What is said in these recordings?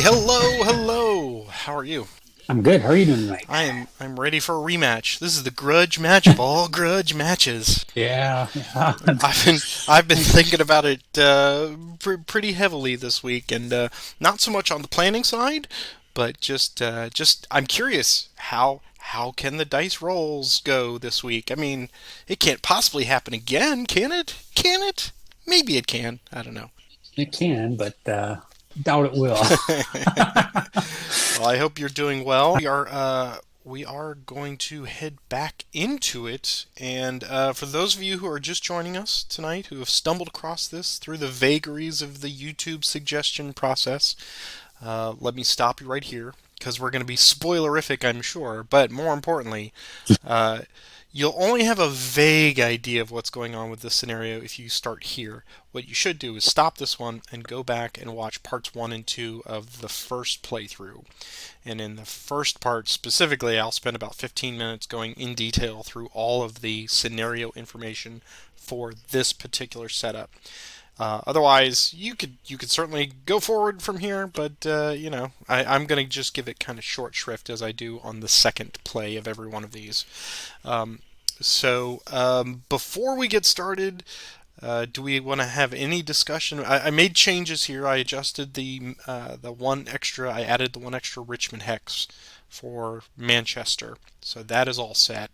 Hello, hello. How are you? I'm good. How are you doing tonight? I'm ready for a rematch. This is the grudge match of all grudge matches. Yeah, yeah. I've been thinking about it pretty heavily this week, and not so much on the planning side, but just I'm curious how can the dice rolls go this week? I mean, it can't possibly happen again, can it? Can it? Maybe it can. I don't know. It can, but doubt it will. Well, I hope you're doing well. We are going to head back into it, and for those of you who are just joining us tonight, who have stumbled across this through the vagaries of the YouTube suggestion process, let me stop you right here because we're going to be spoilerific, I'm sure. But more importantly, uh, you'll only have a vague idea of what's going on with this scenario if you start here. What you should do is stop this one and go back and watch parts 1 and 2 of the first playthrough. And in the first part specifically, I'll spend about 15 minutes going in detail through all of the scenario information for this particular setup. Otherwise, you could certainly go forward from here, but I'm going to just give it kind of short shrift as I do on the second play of every one of these. Before we get started, do we want to have any discussion? I made changes here. I adjusted the one extra. I added the one extra Richmond hex for Manchester, so that is all set.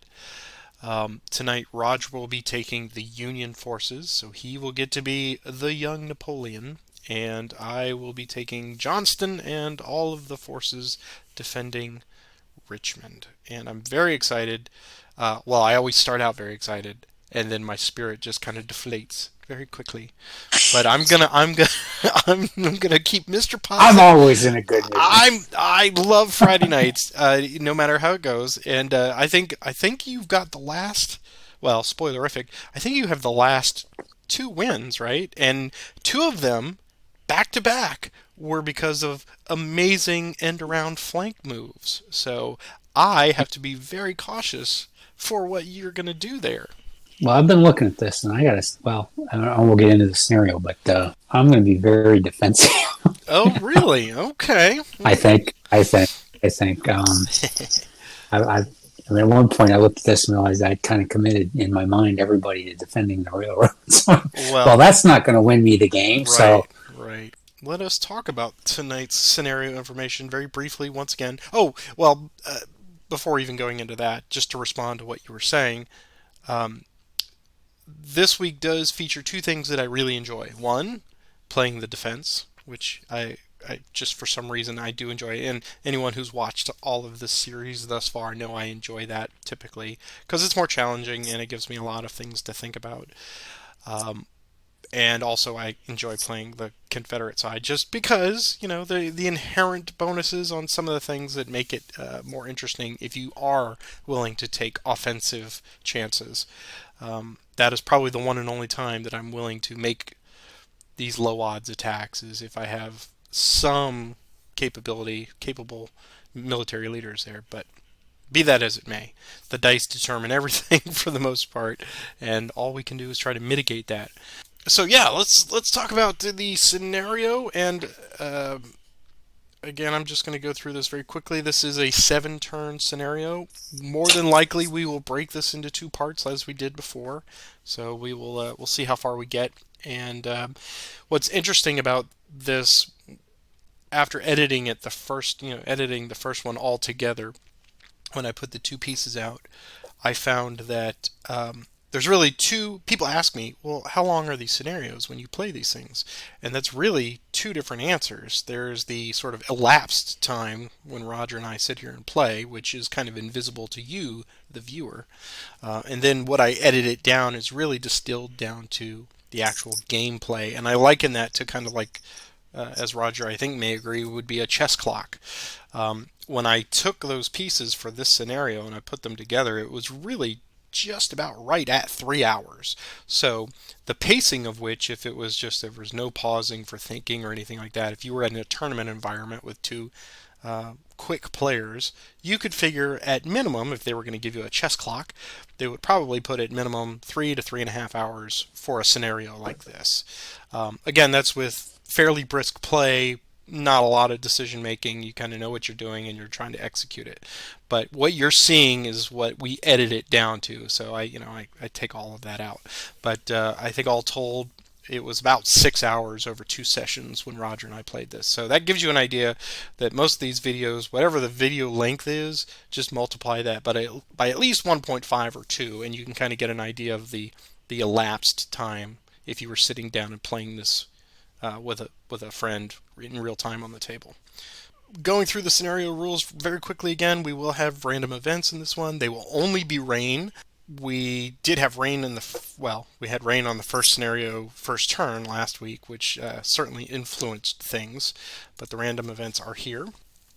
Tonight, Roger will be taking the Union forces, so he will get to be the young Napoleon, and I will be taking Johnston and all of the forces defending Richmond. And I'm very excited. Well, I always start out very excited, and then my spirit just kind of deflates very quickly. But I'm gonna, I'm gonna keep Mr. I'm Positive. always in a good mood. I love Friday nights, no matter how it goes, and I think you've got the last. Well, spoilerific. I think you have the last two wins, right? And two of them, back to back, were because of amazing end around flank moves. So I have to be very cautious for what you're going to do there. Well, I've been looking at this, and I got to. Well, I won't get into the scenario, but I'm going to be very defensive. Oh, really? Okay. I think. I think. I I mean, at one point, I looked at this and realized I'd kind of committed in my mind everybody to defending the railroads. Well, Well, that's not going to win me the game. So, right, right. Let us talk about tonight's scenario information very briefly once again. Oh, well, before even going into that, just to respond to what you were saying, um, this week does feature two things that I really enjoy. One, playing the defense, which I just for some reason I do enjoy. And anyone who's watched all of this series thus far know I enjoy that typically because it's more challenging and it gives me a lot of things to think about. Um, and also I enjoy playing the Confederate side just because the inherent bonuses on some of the things that make it more interesting if you are willing to take offensive chances. That is probably the one and only time that I'm willing to make these low odds attacks is if I have some capable military leaders there. But be that as it may, the dice determine everything for the most part, and all we can do is try to mitigate that. So yeah, let's talk about the scenario. And again, I'm just going to go through this very quickly. This is a 7-turn scenario. More than likely, we will break this into two parts as we did before. So we'll see how far we get. And what's interesting about this, after editing it, editing the first one all together, when I put the two pieces out, I found that there's really two. People ask me, well, how long are these scenarios when you play these things? And that's really two different answers. There's the sort of elapsed time when Roger and I sit here and play, which is kind of invisible to you, the viewer. And then what I edit it down is really distilled down to the actual gameplay. And I liken that to kind of like, as Roger I think may agree, would be a chess clock. When I took those pieces for this scenario and I put them together, it was really just about right at 3 hours. So the pacing of which, if it was just there was no pausing for thinking or anything like that, if you were in a tournament environment with two quick players, you could figure at minimum, if they were going to give you a chess clock, they would probably put at minimum 3 to 3.5 hours for a scenario like this. Again, that's with fairly brisk play, not a lot of decision making. You kind of know what you're doing and you're trying to execute it. But what you're seeing is what we edit it down to. So I take all of that out. But I think all told, it was about 6 hours over 2 sessions when Roger and I played this. So that gives you an idea that most of these videos, whatever the video length is, just multiply that by at least 1.5 or 2, and you can kind of get an idea of the elapsed time if you were sitting down and playing this with a friend in real time on the table. Going through the scenario rules very quickly again, we will have random events in this one. They will only be rain. We did have rain we had rain on the first scenario, first turn last week, which certainly influenced things, but the random events are here.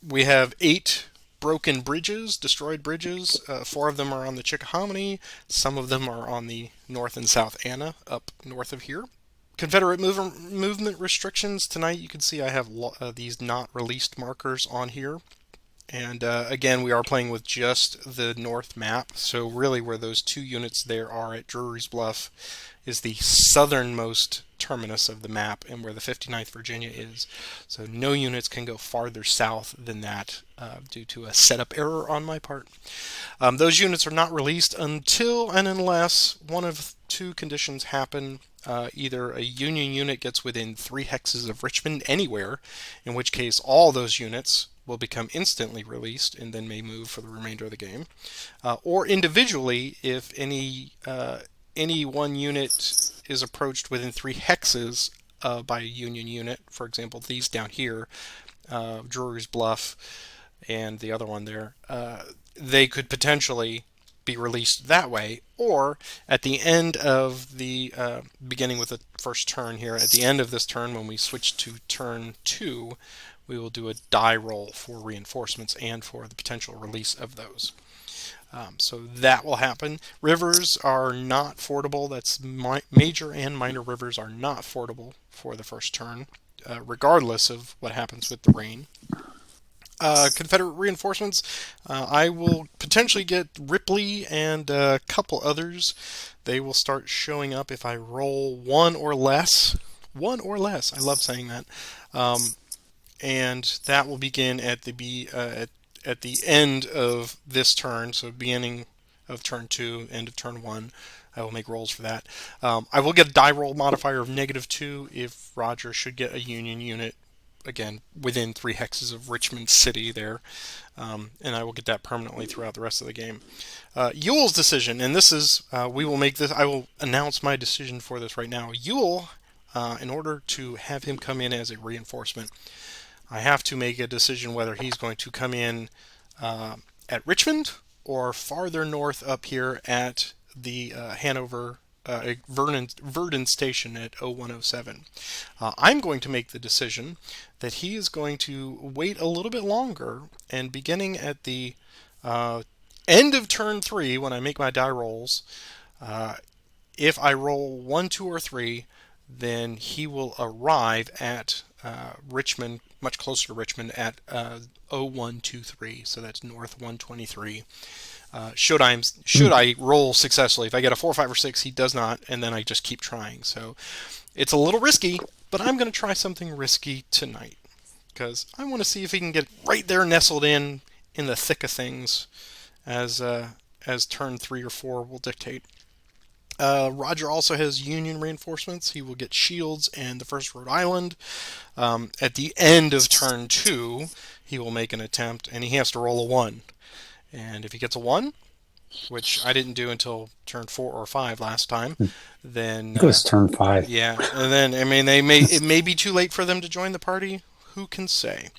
We have 8 broken bridges, destroyed bridges. 4 of them are on the Chickahominy. Some of them are on the North and South Anna, up north of here. Confederate movement restrictions. Tonight you can see I have these not released markers on here. And again, we are playing with just the north map. So really where those 2 units there are at Drury's Bluff is the southernmost terminus of the map and where the 59th Virginia is. So no units can go farther south than that due to a setup error on my part. Those units are not released until and unless one of 2 conditions happen. Either a Union unit gets within 3 hexes of Richmond anywhere, in which case all those units will become instantly released and then may move for the remainder of the game. Or individually, if any one unit is approached within 3 hexes by a Union unit, for example, these down here, Drury's Bluff and the other one there, they could potentially be released that way, or at the end of the beginning with the first turn here, at the end of this turn when we switch to turn 2, we will do a die roll for reinforcements and for the potential release of those. So that will happen. Rivers are not fordable. That's major and minor rivers are not fordable for the first turn, regardless of what happens with the rain. Confederate reinforcements. I will potentially get Ripley and a couple others. They will start showing up if I roll 1 or less. 1 or less. I love saying that. And that will begin at the end of this turn. So beginning of turn 2, end of turn 1. I will make rolls for that. I will get a die roll modifier of -2 if Roger should get a Union unit, again, within 3 hexes of Richmond City there. And I will get that permanently throughout the rest of the game. Ewell's decision, and this is, we will make this, I will announce my decision for this right now. Ewell, in order to have him come in as a reinforcement, I have to make a decision whether he's going to come in at Richmond or farther north up here at the Hanover Verdun station at 0107. I'm going to make the decision that he is going to wait a little bit longer, and beginning at the end of turn 3, when I make my die rolls, if I roll 1, 2, or 3, then he will arrive at Richmond, much closer to Richmond, at 0123. So that's north 123. Should I roll successfully? If I get a 4, 5, or 6, he does not, and then I just keep trying. So it's a little risky, but I'm going to try something risky tonight because I want to see if he can get right there nestled in the thick of things as turn 3 or 4 will dictate. Roger also has Union reinforcements. He will get shields and the 1st Rhode Island. At the end of turn 2, he will make an attempt, and he has to roll a 1. And if he gets a 1, which I didn't do until turn 4 or 5 last time, then It was turn 5. yeah, and then I mean it may be too late for them to join the party. Who can say?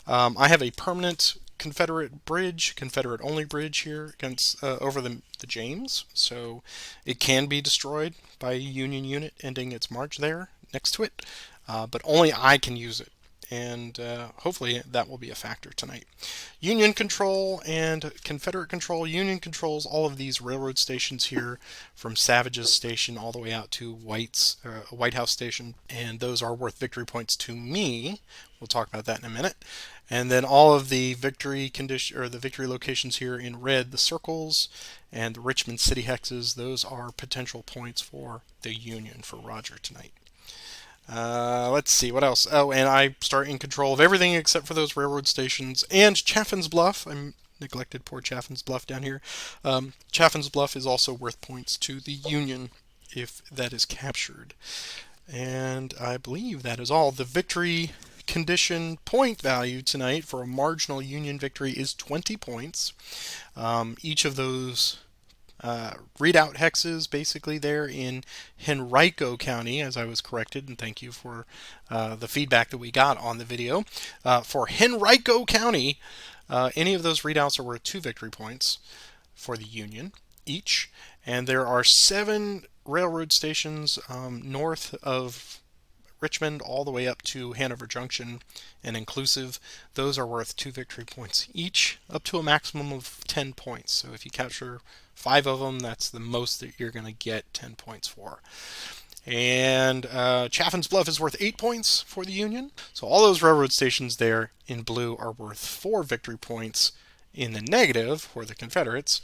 I have a permanent Confederate bridge, Confederate only bridge here against over the James, so it can be destroyed by a Union unit ending its march there next to it, but only I can use it, and hopefully that will be a factor tonight. Union control and Confederate control. Union controls all of these railroad stations here, from Savage's station all the way out to White House station, and those are worth victory points to me. We'll talk about that in a minute. And then all of the victory condition or the victory locations here in red, the circles and the Richmond City hexes, those are potential points for the Union for Roger tonight. Let's see, what else? Oh, and I start in control of everything except for those railroad stations and Chaffin's Bluff. I'm neglected poor Chaffin's Bluff down here. Chaffin's Bluff is also worth points to the Union if that is captured. And I believe that is all. The victory condition point value tonight for a marginal Union victory is 20 points. Each of those readout hexes basically there in Henrico County, as I was corrected, and thank you for the feedback that we got on the video. For Henrico County, any of those readouts are worth 2 victory points for the Union each, and there are 7 railroad stations north of Richmond all the way up to Hanover Junction and inclusive. Those are worth 2 victory points each, up to a maximum of 10 points. So if you capture 5 of them, that's the most that you're going to get 10 points for. And Chaffin's Bluff is worth 8 points for the Union. So all those railroad stations there in blue are worth 4 victory points in the negative for the Confederates.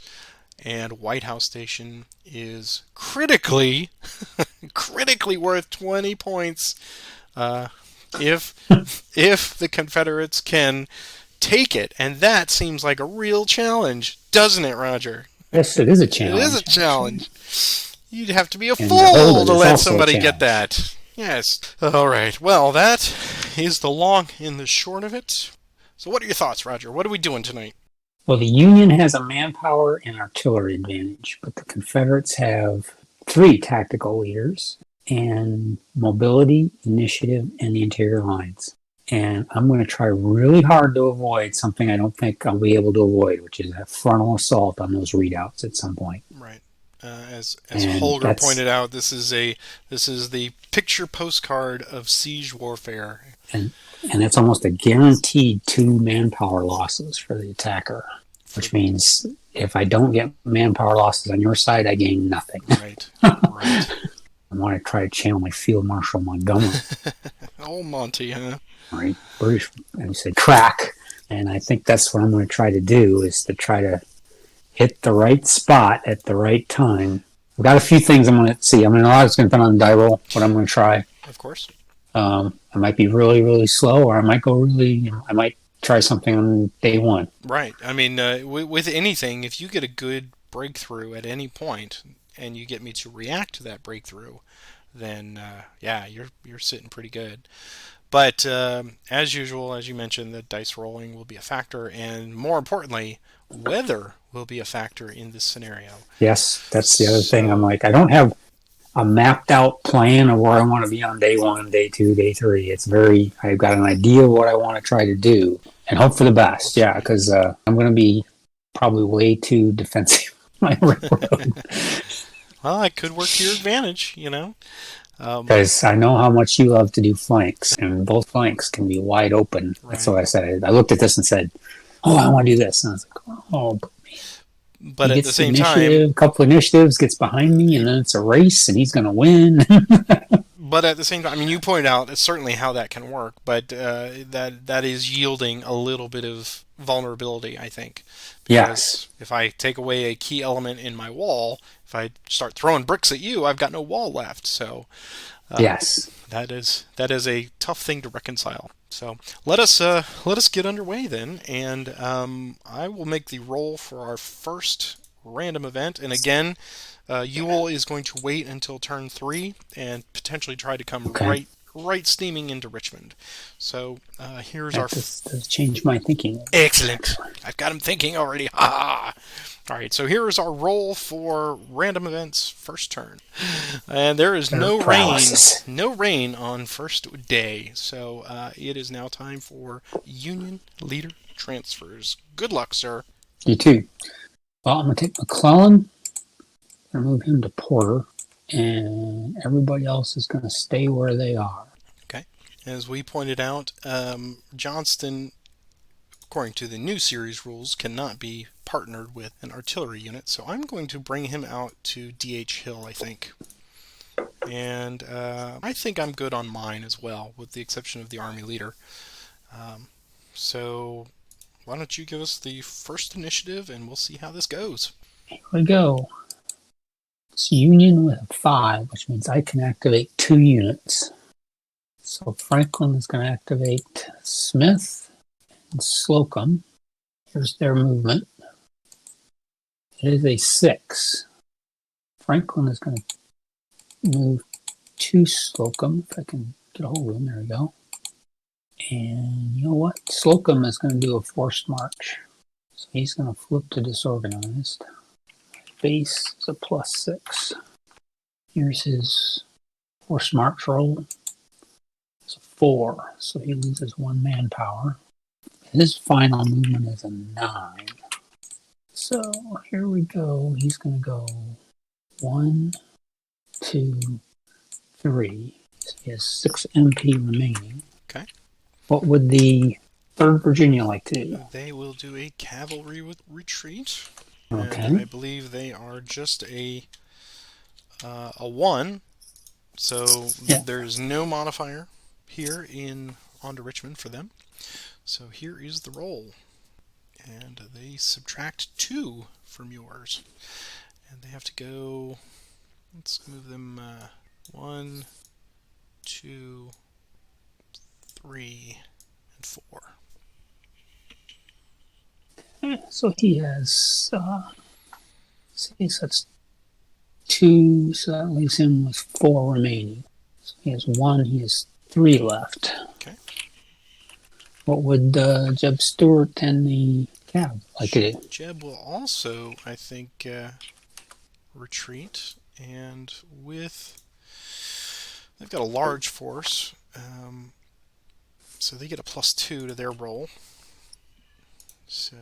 And White House Station is critically worth 20 points if if the Confederates can take it, and that seems like a real challenge, doesn't it, Roger? Yes, it is a It is a challenge, actually. challenge. You'd have to be a And to hold fool it to is let also a somebody get challenge. that. Yes. All right. Well, that is the long and the short of it. So, what are your thoughts, Roger? What are we doing tonight? Well, the Union has a manpower and artillery advantage, but the Confederates have 3 tactical leaders and mobility, initiative, and the interior lines. And I'm going to try really hard to avoid something I don't think I'll be able to avoid, which is a frontal assault on those readouts at some point. Right. As And Holger that's pointed out, this is the picture postcard of siege warfare. and and it's almost a guaranteed 2 manpower losses for the attacker, For which means if I don't get manpower losses on your side, I gain nothing. right, right. I want to try to channel my Field Marshal Montgomery, Oh, Monty, huh? right? British, and he said track, and I think that's what I'm going to try to do is to try to hit the right spot at the right time. I've got a few things I'm going to see. I mean, a lot is going to depend on the die roll, what I'm going to try. Of course. I might be really, really slow, or I might go really, I might try something on day one. Right. I mean, with anything, if you get a good breakthrough at any point, and you get me to react to that breakthrough, then yeah, you're sitting pretty good. But as usual, as you mentioned, the dice rolling will be a factor, and more importantly, weather will be a factor in this scenario. Yes, that's the other thing. I'm So, like, I don't have a mapped out plan of where I want to be on day one, day two, day three. It's very, I've got an idea of what I want to try to do and hope for the best. Yeah, because I'm going to be probably way too defensive on my railroad well, I could work to your advantage, you know. Um, because I know how much you love to do flanks, and both flanks can be wide open. That's right. what I said. I looked at this and said, "Oh, I want to do this," and I was like, "Oh." But He at the gets the same time, initiative, a couple of initiatives, gets behind me, and then it's a race, and he's going to win. I mean, you pointed out certainly how that can work, but that is yielding a little bit of vulnerability, I think, Yes, because if I take away a key element in my wall, if I start throwing bricks at you, I've got no wall left. So yes. that is a tough thing to reconcile. So let us get underway then, and I will make the roll for our first random event. And again, Ewell is going to wait until turn 3 and potentially try to come Okay. right steaming into Richmond. So here's our That does change my thinking. excellent. I've got him thinking already. Ha! All right, so here is our roll for random events first turn, and there is Paralysis. no rain on first day. So it is now time for Union leader transfers. Good luck, sir. You too. Well, I'm going to take McClellan and move him to Porter, and everybody else is going to stay where they are. Okay, as we pointed out, Johnston, according to the new series rules, cannot be partnered with an artillery unit. So I'm going to bring him out to DH Hill, I think. And I think I'm good on mine as well, with the exception of the Army leader. So why don't you give us the first initiative and we'll see how this goes. Here we go. It's Union with a 5, which means I can activate 2 units. So Franklin is going to activate Smith and Slocum. Here's their movement. It is a 6. Franklin is going to move to Slocum. If I can get a hold of him, there we go. And you know what? Slocum is going to do a forced march. So he's going to flip to disorganized. Base is a +6. Here's his forced march roll. It's a 4, so he loses 1 manpower. His final movement is a 9. So here we go. He's going to go 1, 2, 3. So he has 6 MP remaining. Okay. What would the 3rd Virginia like to do? They will do a cavalry retreat, and Okay. I believe they are just a 1, so Yeah. there's no modifier here in onto Richmond for them. So here is the roll, and they subtract 2 from yours, and they have to go. Let's move them 1, 2, 3, and 4. So he has, see, so that's 2, so that leaves him with 4 remaining. So he has 1, he has 3 left. Okay. What would Jeb Stewart and the Cav like to do? Jeb will also, I think, retreat, and with they've got a large force, so they get a +2 to their roll. So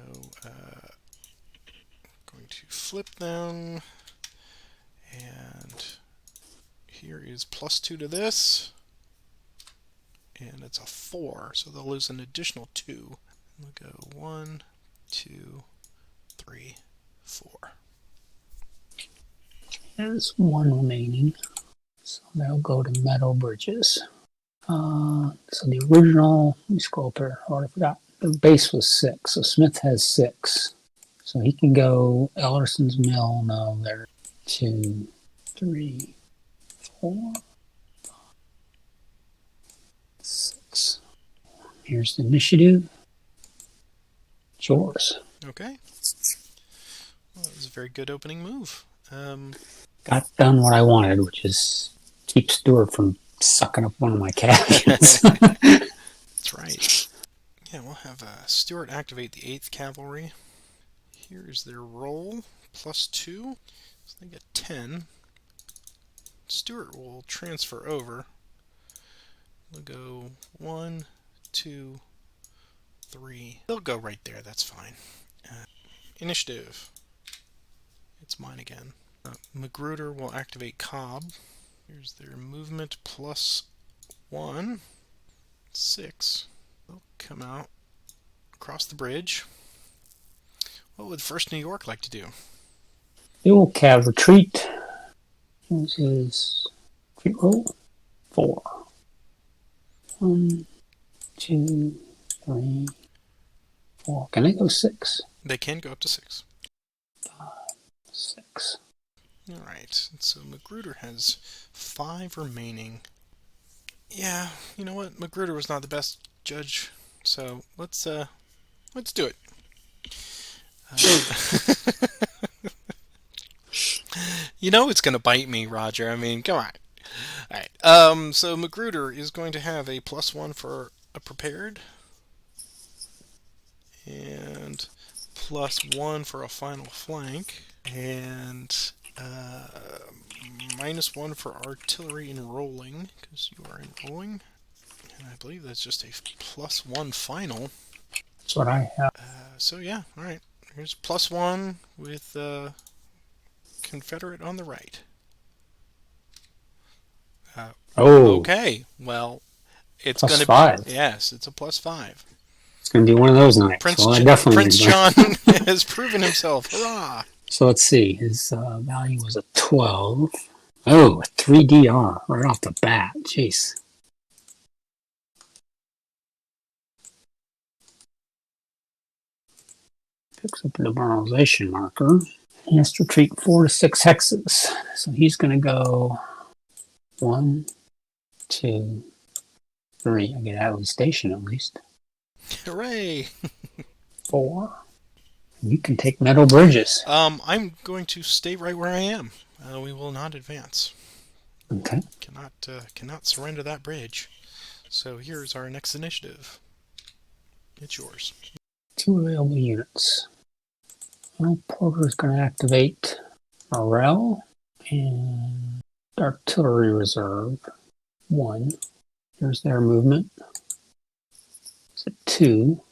going to flip them, and here is +2 to this, and it's a 4, so they'll lose an additional 2. We'll go 1, 2, 3, 4. There's 1 remaining, so they'll go to Meadow Bridges. So the original, let me scroll up here. Oh, I forgot. The base was 6, so Smith has 6. So he can go Ellerson's Mill. No, there. 2, 3, 4, 6. Here's the initiative. It's yours. Okay. Well, that was a very good opening move. Got done what I wanted, which is keep Stewart from sucking up one of my cabins. That's right. Yeah, we'll have Stuart activate the 8th Cavalry. Here's their roll, +2. So they get 10. Stuart will transfer over. We'll go 1, 2, 3. They'll go right there, that's fine. Initiative. It's mine again. Magruder will activate Cobb. Here's their movement +1. 6. They'll come out across the bridge. What would 1st New York like to do? The old Cav retreat. Here's his retreat roll. 4. 1, 2, 3, 4. Can I go 6? They can go up to 6. 6. Alright, so Magruder has 5 remaining. Yeah, you know what? Magruder was not the best judge, so let's do it. You know it's gonna bite me, Roger. I mean, come on. Alright, so Magruder is going to have a +1 for a prepared, and +1 for a final flank, and -1 for artillery enrolling, because you are enrolling. And I believe that's just a +1 final. That's what I have. So yeah, alright. Here's +1 with Confederate on the right. Okay, well, it's Plus going to 5. yes, it's a +5. It's going to be one of those nights. Well, I definitely Prince John has proven himself. Hurrah! So let's see. His value was a 12. Oh, a 3DR right off the bat. Jeez. Picks up a demoralization marker. He has to retreat 4 to 6 hexes. So he's going to go 1, 2, 3. I get out of the station at least. Hooray! 4. You can take metal bridges. I'm going to stay right where I am. We will not advance. Okay. Cannot surrender that bridge. So here's our next initiative. It's yours. 2 available units. Well, Porter's going to activate Morale and Artillery Reserve. 1. Here's their movement. It's a 2.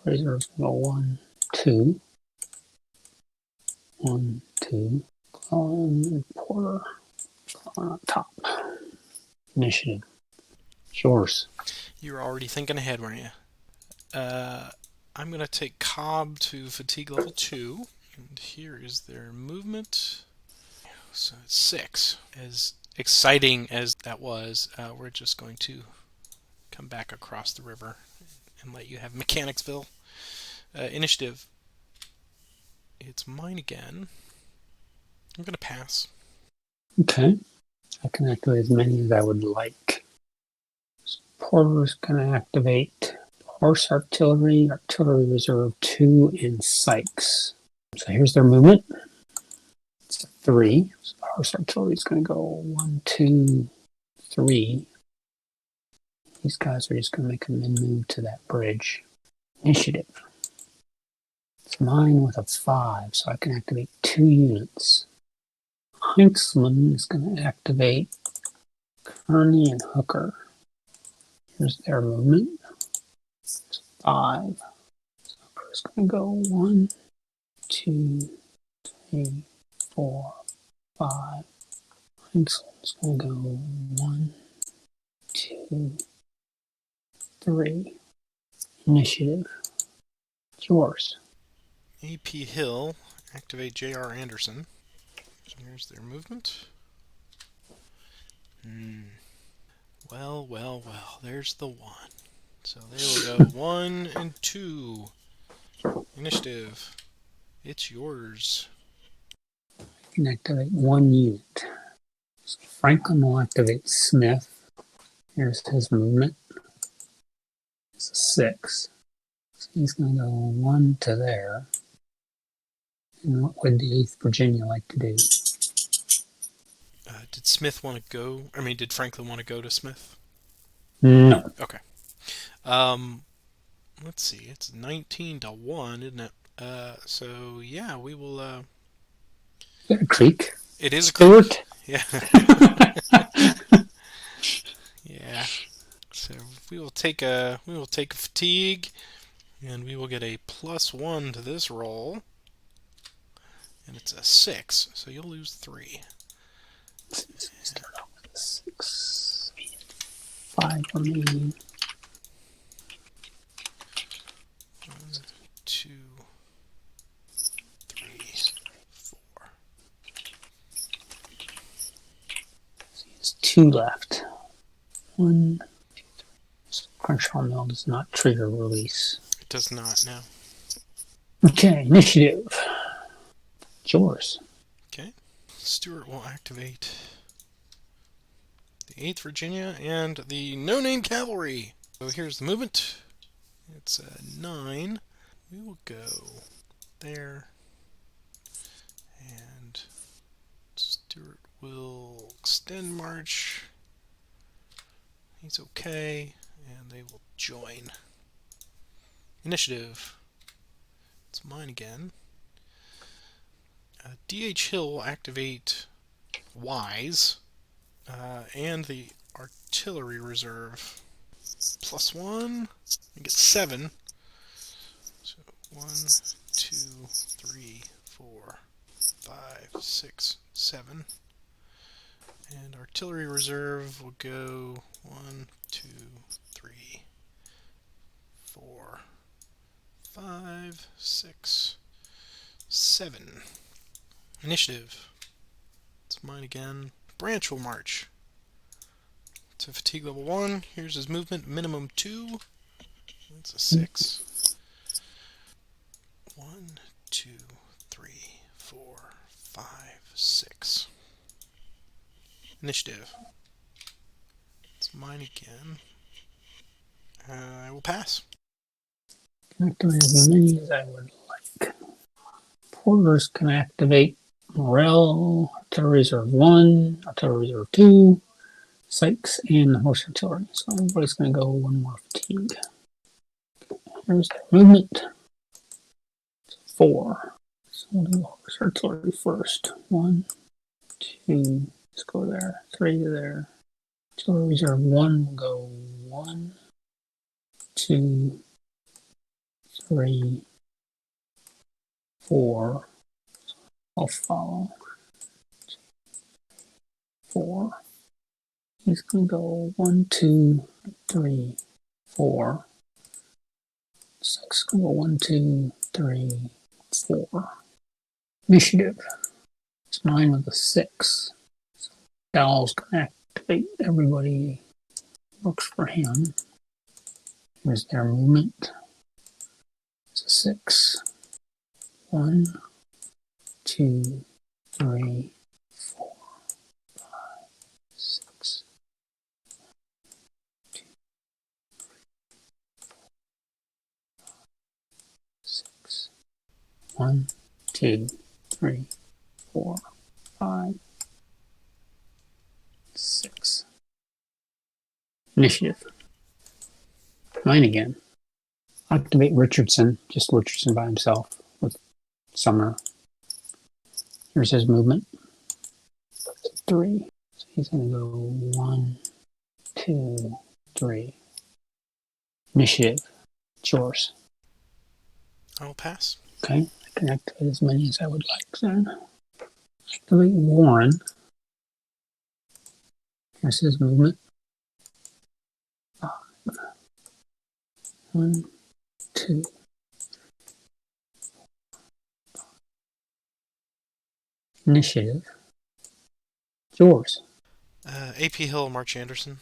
Artillery Reserve's going to go 1, 2. 1, 2. Clone Porter. Clone on top. Initiative. It's yours. You're already thinking ahead, weren't you? I'm going to take Cobb to fatigue level 2. And here is their movement. So it's 6. As exciting as that was, we're just going to come back across the river and let you have Mechanicsville. Initiative. It's mine again. I'm going to pass. Okay. I can activate as many as I would like. So Porter's going to activate Horse Artillery, Artillery Reserve 2, and Sykes. So here's their movement. It's a 3. So the Horse Artillery is going to go 1, 2, 3. These guys are just going to make a move to that bridge. Initiative. It's mine with a 5, so I can activate 2 units. Heinzman is going to activate Kearney and Hooker. Here's their movement. It's 5. So Hooker's going to go 1, 2, 3, 4, 5. Heinzman's going to go 1, 2, 3. Initiative. It's yours. AP Hill. Activate J.R. Anderson. Here's their movement. Well, well, well. There's the 1. So they will go 1 and 2. Initiative. It's yours. You can activate 1 unit. So Franklin will activate Smith. Here's his movement. It's a 6. So he's going to go 1 to there. And what would the 8th Virginia like to do? Did Smith want to go? Did Franklin want to go to Smith? No. Okay. Um, let's see. It's 19 to 1, isn't it? So yeah, we will. Is that a creek? It is a creek. Stewart? Yeah. Yeah. So we will take a fatigue, and we will get a +1 to this roll, and it's a 6. So you'll lose 3. Start off with a 6. 5 remaining. 1, 2, 3, 4. So he has 2 left. 1, 2, 3. So Crenshaw Mill does not trigger release. It does not now. Okay, initiative. It's yours. Okay. Stewart will activate the 8th Virginia and the no-name cavalry. So here's the movement. It's a 9. We will go there, and Stewart will extend march. He's okay, and they will join. Initiative. It's mine again. D.H. Hill will activate Wise and the artillery reserve. +1. I get 7. So 1, 2, 3, 4, 5, 6, 7. And artillery reserve will go 1, 2, 3, 4, 5, 6, 7. Initiative. It's mine again. Branch will march to fatigue level 1. Here's his movement. Minimum 2. That's a 6. 1, 2, 3, 4, 5, 6. Initiative. It's mine again. I will pass. Can activate as many as I would like. Porters can activate Morale, Artillery Reserve 1, Artillery Reserve 2, Sykes, and Horse Artillery. So everybody's going to go one more fatigue. Here's their movement. 4. So we'll do Horse Artillery first. 1, 2, let's go there. 3 to there. Artillery Reserve 1 will go 1, 2, 3, 4. I'll follow. 4. He's going to go 1, 2, 3, 4. 6 going to go 1, 2, 3, 4. Initiative. It's mine with a 6. So Dowell's going to activate everybody. Works for him. Here's their movement. It's a 6. 1, 2, 3, 4, 5, 6. 6. 1, 2, 3, 4, 5, 6. Initiative. Mine again. Activate Richardson, just Richardson by himself with Sumner. Here's his movement. 3. So he's going to go 1, 2, 3. Initiative. It's yours. I will pass. Okay. I can activate as many as I would like then. Activate Warren. Here's his movement. 1, 2. Initiative. It's yours. AP Hill, March Anderson.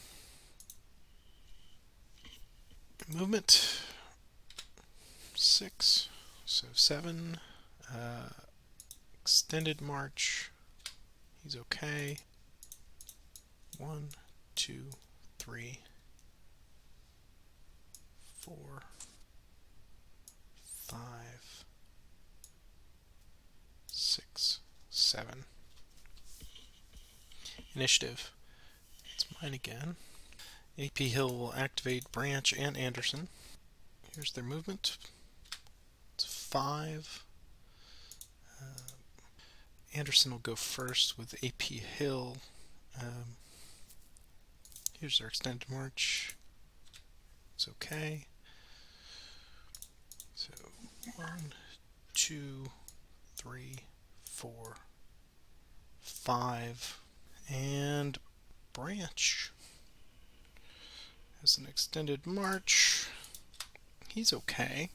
Movement 6, so 7. Extended march. He's okay. 1, 2, 3, 4, 5, 6, 7. Initiative. It's mine again. AP Hill will activate Branch and Anderson. Here's their movement. It's 5. Anderson will go first with AP Hill. Um, here's their extended march. It's okay. So 1, 2, 3, 4, 5, and Branch has an extended march. He's okay.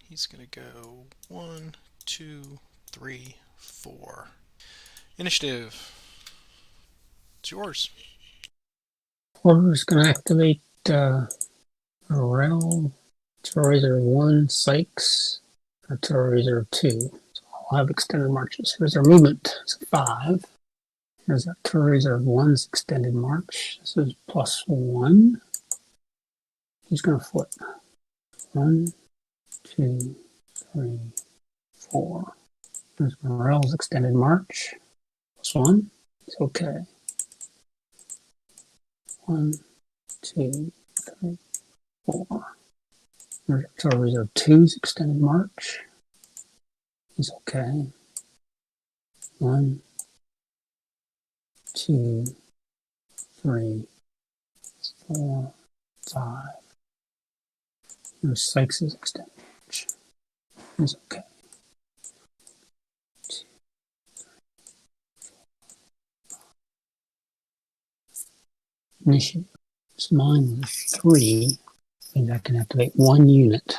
He's going to go 1, 2, 3, 4. Initiative. It's yours. Porter's going to activate Morale. Artillery Reserve 1, Sykes. Artillery Reserve 2. So I'll have extended marches. Here's our movement. It's a 5. Here's Artillery Reserve 1's extended march. This is +1. He's going to flip. 1, 2, 3, 4. There's Morale's extended march. +1. It's okay. 1, 2, 3, 4. There's Artillery Reserve 2's extended march. He's okay. 1, 2, 3, 4, 5. There's Sykes' extended march. He's okay. 2. Initiative. It's mine with 3. And I can activate 1 unit.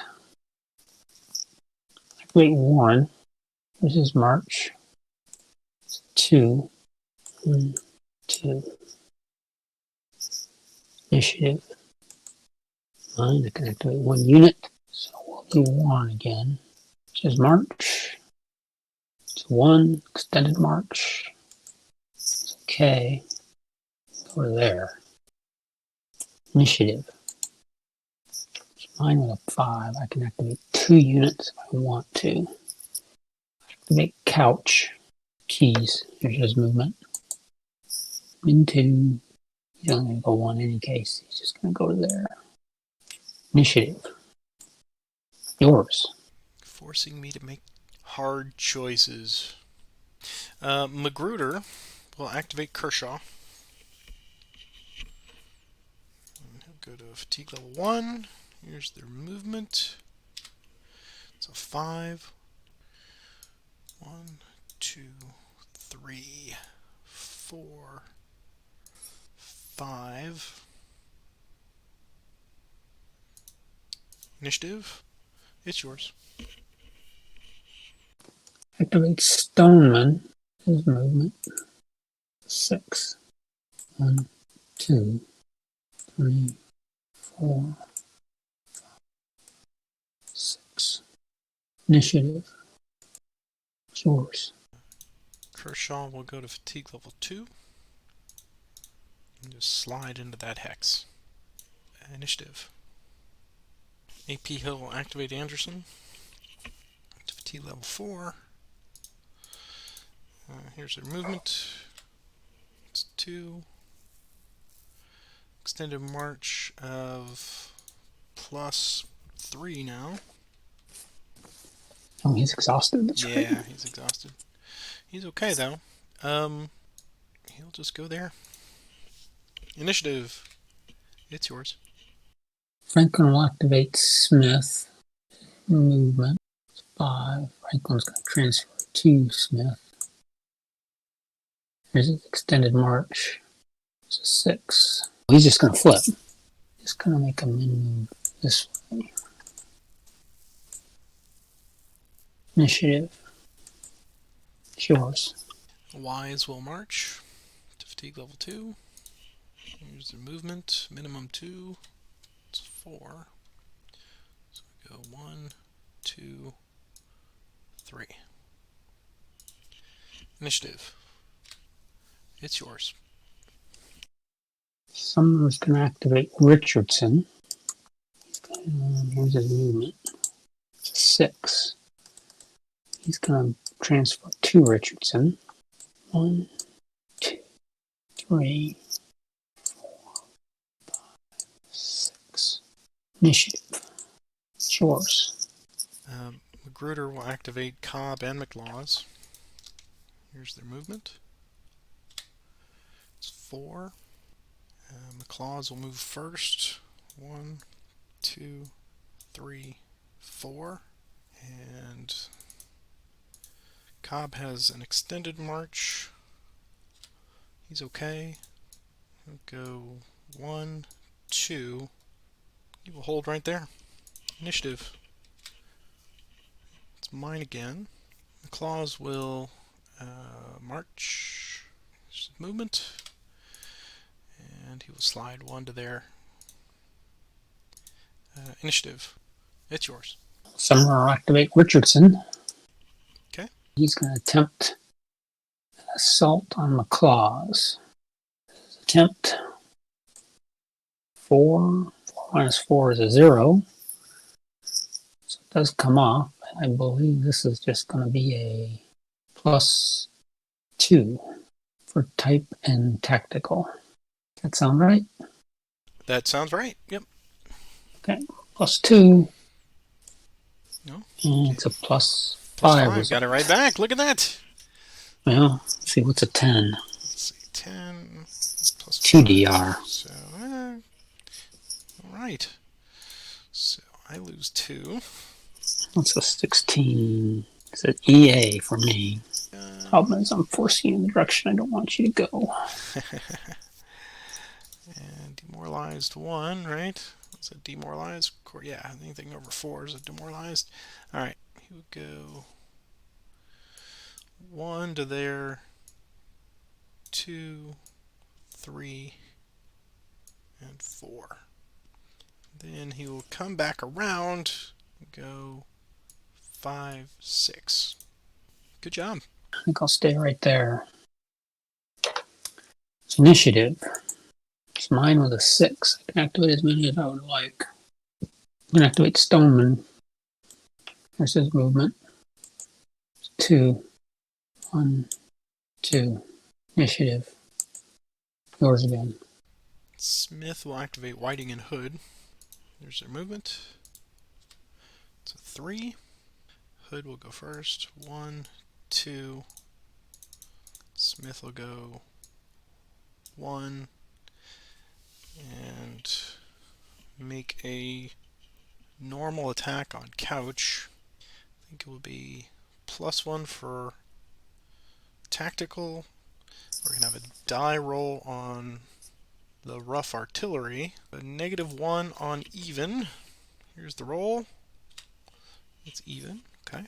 Activate Warren. This is March. 2. 1, 2. Initiative. Mine. I can activate 1 unit. So we'll do Warren again. This is March. It's 1. Extended March. It's okay. Go to there. Initiative. Mine with a 5. I can activate 2 units if I want to. Activate couch. Keys. Here's his movement. Into. He's only going to go 1 in any case. He's just going to go to there. Initiative. Yours. Forcing me to make hard choices. Magruder will activate Kershaw. And he'll go to fatigue level 1. Here's their movement. It's a 5. 1, 2, 3, 4, 5. Initiative. It's yours. Activate Stoneman. His movement. 6. 1, 2, 3, 4, 6. Initiative. It's yours. Kershaw will go to fatigue level 2. And just slide into that hex. Initiative. AP Hill will activate Anderson to fatigue level 4. Here's their movement. It's 2. Extended march of +3 now. Oh, he's exhausted. That's Yeah, right. he's exhausted. He's okay though. He'll just go there. Initiative. It's yours. Franklin will activate Smith. Movement. 5. Franklin's going to transfer to Smith. Here's his extended march. It's a 6. He's just going to flip. Just going to make a move this way. Initiative. It's yours. Wise will march to fatigue level 2. Here's their movement. Minimum 2. It's 4. So we go 1, 2, 3. Initiative. It's yours. Sumner's going to activate Richardson. Here's his movement. It's a 6. He's going to transfer to Richardson. 1, 2, 3, 4, 5, 6. Initiative. It's yours. Magruder will activate Cobb and McLaws. Here's their movement. It's 4. McLaws will move first. 1, 2, 3, 4. And Cobb has an extended march. He's okay. He'll go 1, 2. He will hold right there. Initiative. It's mine again. McLaws will march. There's movement. And he will slide 1 to there. Initiative. It's yours. Sumner will activate Richardson. Okay. He's going to attempt an assault on McLaws. Attempt 4. 4 minus 4 is a 0. So it does come off. I believe this is just going to be a +2 for type and tactical. That sound right? That sounds right. Yep. Okay. +2. No. And it's a +5. +5. Got it right back. Look at that. Well, let's see, what's a 10? Let's see. 10 plus 2 5. DR. So, all right. So I lose 2. What's a 16? It's an EA for me. Problem is, I'm forcing you in the direction I don't want you to go. And demoralized 1, right? Is it demoralized? Yeah, anything over 4 is a demoralized. All right, he would go 1 to there, 2, 3, and 4. Then he will come back around and go 5, 6. Good job. I think I'll stay right there. It's initiative. It's mine with a 6. I can activate as many as I would like. I'm going to activate Stoneman. There's his movement. 2, 1, 2. Initiative. Yours again. Smith will activate Whiting and Hood. There's their movement. It's a 3. Hood will go first. 1, 2. Smith will go 1. And make a normal attack on Couch. I think it will be +1 for tactical. We're going to have a die roll on the rough artillery. A -1 on even. Here's the roll. It's even. Okay.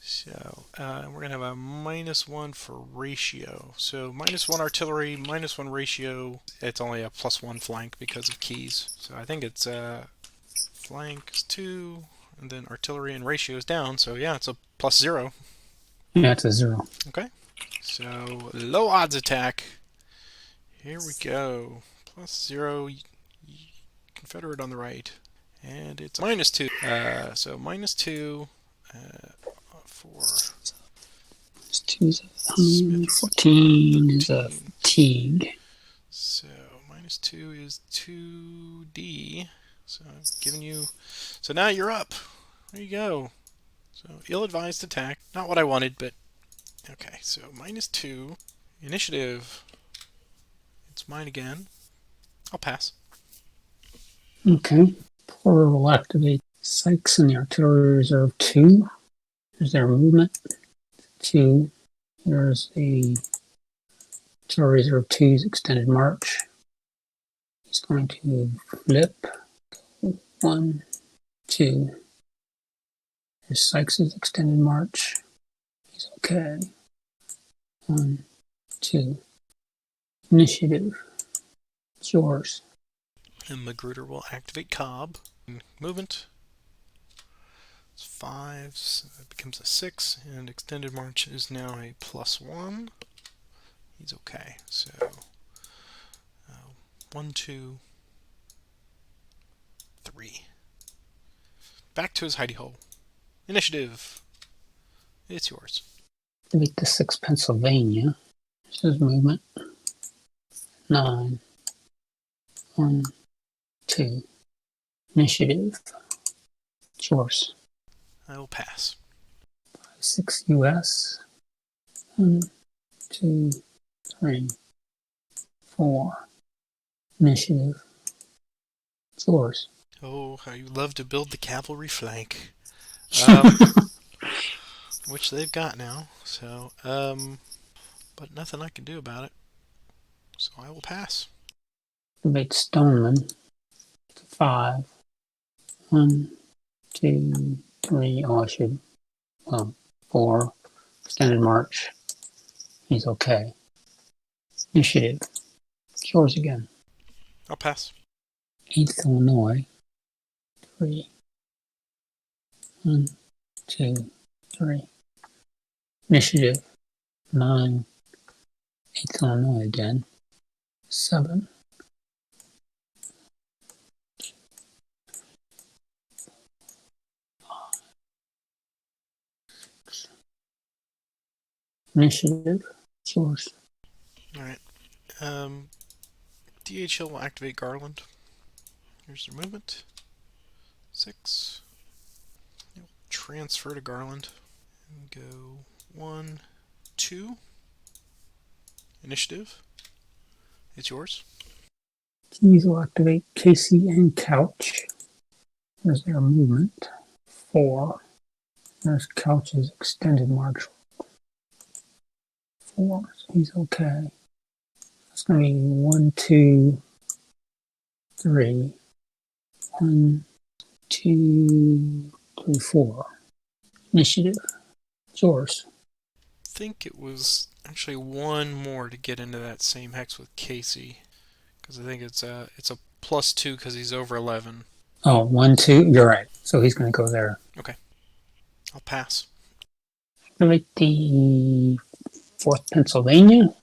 So we're going to have a -1 for ratio. So -1 artillery, -1 ratio. It's only a +1 flank because of keys. So I think it's flank is 2, and then artillery and ratio is down. So yeah, it's a +0. Yeah, it's a 0. Okay. So low odds attack. Here we go. +0. Confederate on the right. And it's -2. So -2 for It's 2 is Smith. 14 is a 13. fatigue. So -2 is 2D. So I'm giving you. So now you're up. There you go. So ill-advised attack. Not what I wanted, but okay. So -2. Initiative. It's mine again. I'll pass. Okay. Porter will activate Sykes in the Artillery Reserve 2. There's their movement. 2. There's the Artillery Reserve 2's extended march. He's going to flip. 1, 2. There's Sykes' extended march. He's okay. 1, 2. Initiative. It's yours. And Magruder will activate Cobb. Movement. It's 5. So it becomes a 6. And extended march is now a +1. He's okay. So 1, 2, 3. Back to his hidey hole. Initiative. It's yours. Activate the 6 Pennsylvania. This is movement. 9. 1, 2. Initiative. It's yours. I will pass. 6 US. 1, 2, 3, 4. Initiative. It's yours. Oh, how you love to build the cavalry flank. Which they've got now. So, but nothing I can do about it. So I will pass. Activate Stoneman. 5. 1, 2, 3. Oh, I should. 4. Extended march. He's okay. Initiative. It's yours again. I'll pass. 8th Illinois. 3. 1, 2, 3. Initiative. 9. 8th Illinois again. 7. Initiative. It's yours. Alright. DHL will activate Garland. Here's their movement. 6. You'll transfer to Garland. And go 1, 2. Initiative. It's yours. These will activate Casey and Couch. There's their movement. 4. There's Couch's extended march. 4. So he's okay. It's going to be 1, 2, 3. 1, 2, 3, 4. Initiative. It's yours. I think it was actually one more to get into that same hex with Casey. Because I think it's a +2 because he's over 11. Oh, 1, 2. You're right. So he's going to go there. Okay. I'll pass. Activate the 4th Pennsylvania.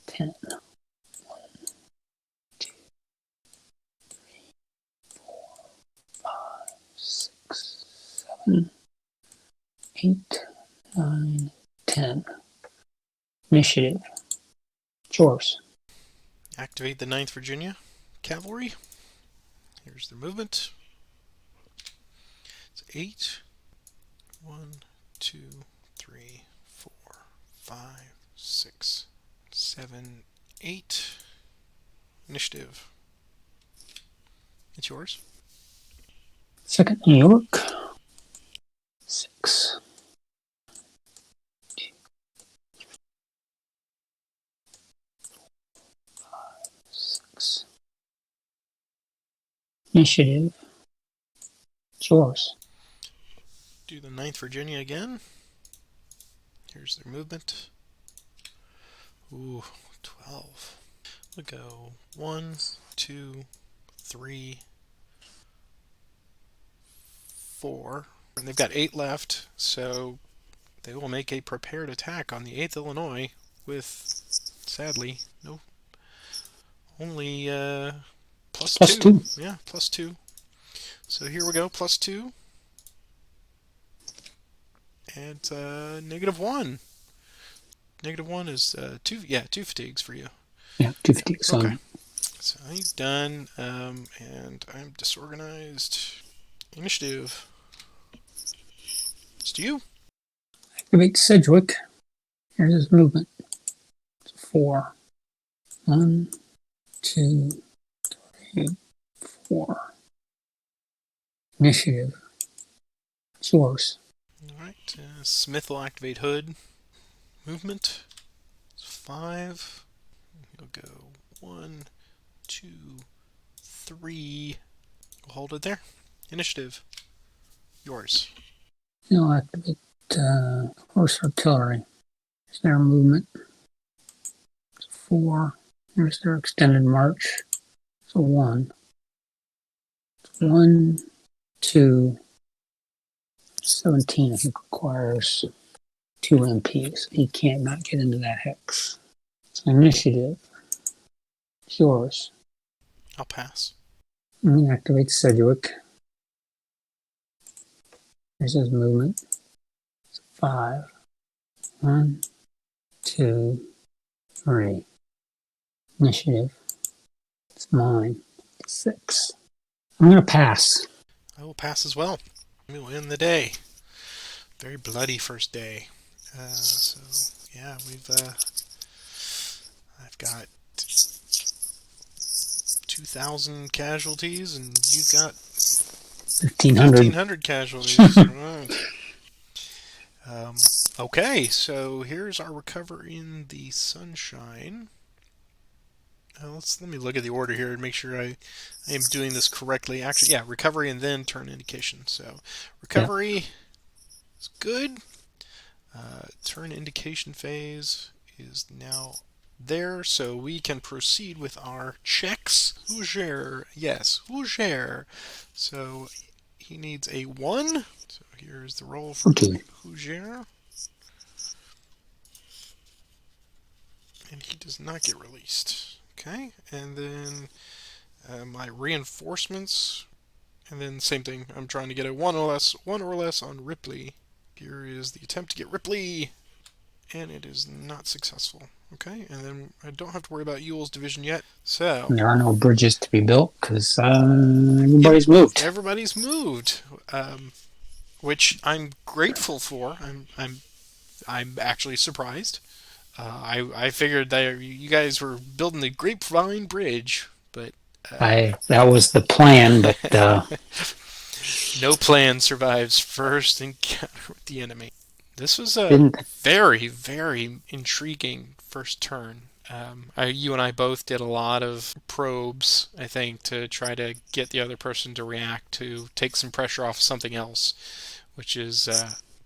10. 1, 2, 3, 4. 8, 9, 10. Initiative. Chores. Activate the Ninth Virginia Cavalry. Here's their movement. It's 8. 1, 2, 3, 4, 5, 6, 7, 8. Initiative. It's yours. 2nd New York. 6. 6. Initiative. Chores. Do the Ninth Virginia again. Here's their movement. Ooh, 12. We'll go 1, 2, 3, 4. And they've got 8 left, so they will make a prepared attack on the 8th Illinois with, sadly, no, only plus Plus 2. 2. Yeah, plus 2. So here we go, plus 2. And -1. -1 is 2, yeah, 2 fatigues for you. Yeah, 2 Yeah, fatigues okay. on. So he's done, and I'm disorganized. Initiative. It's to you. Activate Sedgwick. Here's his movement. 4. 1, 2, 3, 4. Initiative. Chores. Alright, Smith will activate Hood. Movement. It's 5. He'll go 1, 2, 3. We'll hold it there. Initiative. Yours. He'll activate Horse Artillery. Here's their movement. 4. Here's their extended march. So 1. 1, 2, 17, I think, requires 2 MPs. He can't not get into that hex. So initiative. It's yours. I'll pass. Activate Sedgwick. Here's his movement. It's 5. 1, 2, 3. Initiative. It's mine. 6. I'm going to pass. I will pass as well. We will end the day. Very bloody first day. So, yeah, I've got 2,000 casualties, and you've got 1,500. 1,500 casualties. Right. Okay, so here's our recovery in the sunshine. Let me look at the order here and make sure I am doing this correctly. Actually, yeah, recovery and then turn indication. So recovery Yeah. is good. Turn indication phase is now there, so we can proceed with our checks. Houger, yes, Houger. So he needs a 1. So here's the roll for Okay. Houger. And he does not get released. Okay, and then my reinforcements, and then same thing. I'm trying to get a 1 or less on Ripley. Here is the attempt to get Ripley, and it is not successful. Okay, and then I don't have to worry about Ewell's division yet. So There are no bridges to be built because everybody's moved. everybody's moved, which I'm grateful for. I'm actually surprised. I figured that you guys were building the Grapevine Bridge, but That was the plan, but no plan survives first encounter with the enemy. This was a didn't. very, very intriguing first turn. You and I both did a lot of probes, I think, to try to get the other person to react, to take some pressure off something else, which is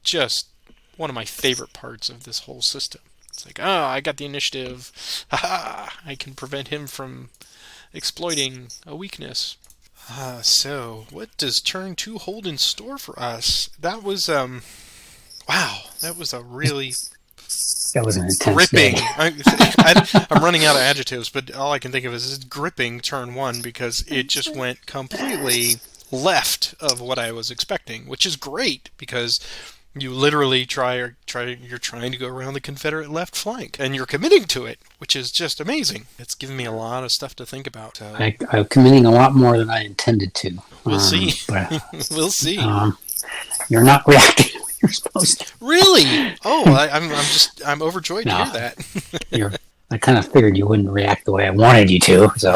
just one of my favorite parts of this whole system. It's like, I got the initiative. Haha! I can prevent him from exploiting a weakness. So, what does turn 2 hold in store for us? That was, wow, that was a really That was an intense gripping. day. I'm running out of adjectives, but all I can think of is gripping turn 1 because it just went completely left of what I was expecting, which is great because you literally you're trying to go around the Confederate left flank, and you're committing to it, which is just amazing. It's given me a lot of stuff to think about. So I'm committing a lot more than I intended to. we'll see. But We'll see. um, you're not reacting when you're supposed to. Really? Oh, I'm overjoyed to No, hear that. you're. I kind of figured you wouldn't react the way I wanted you to. So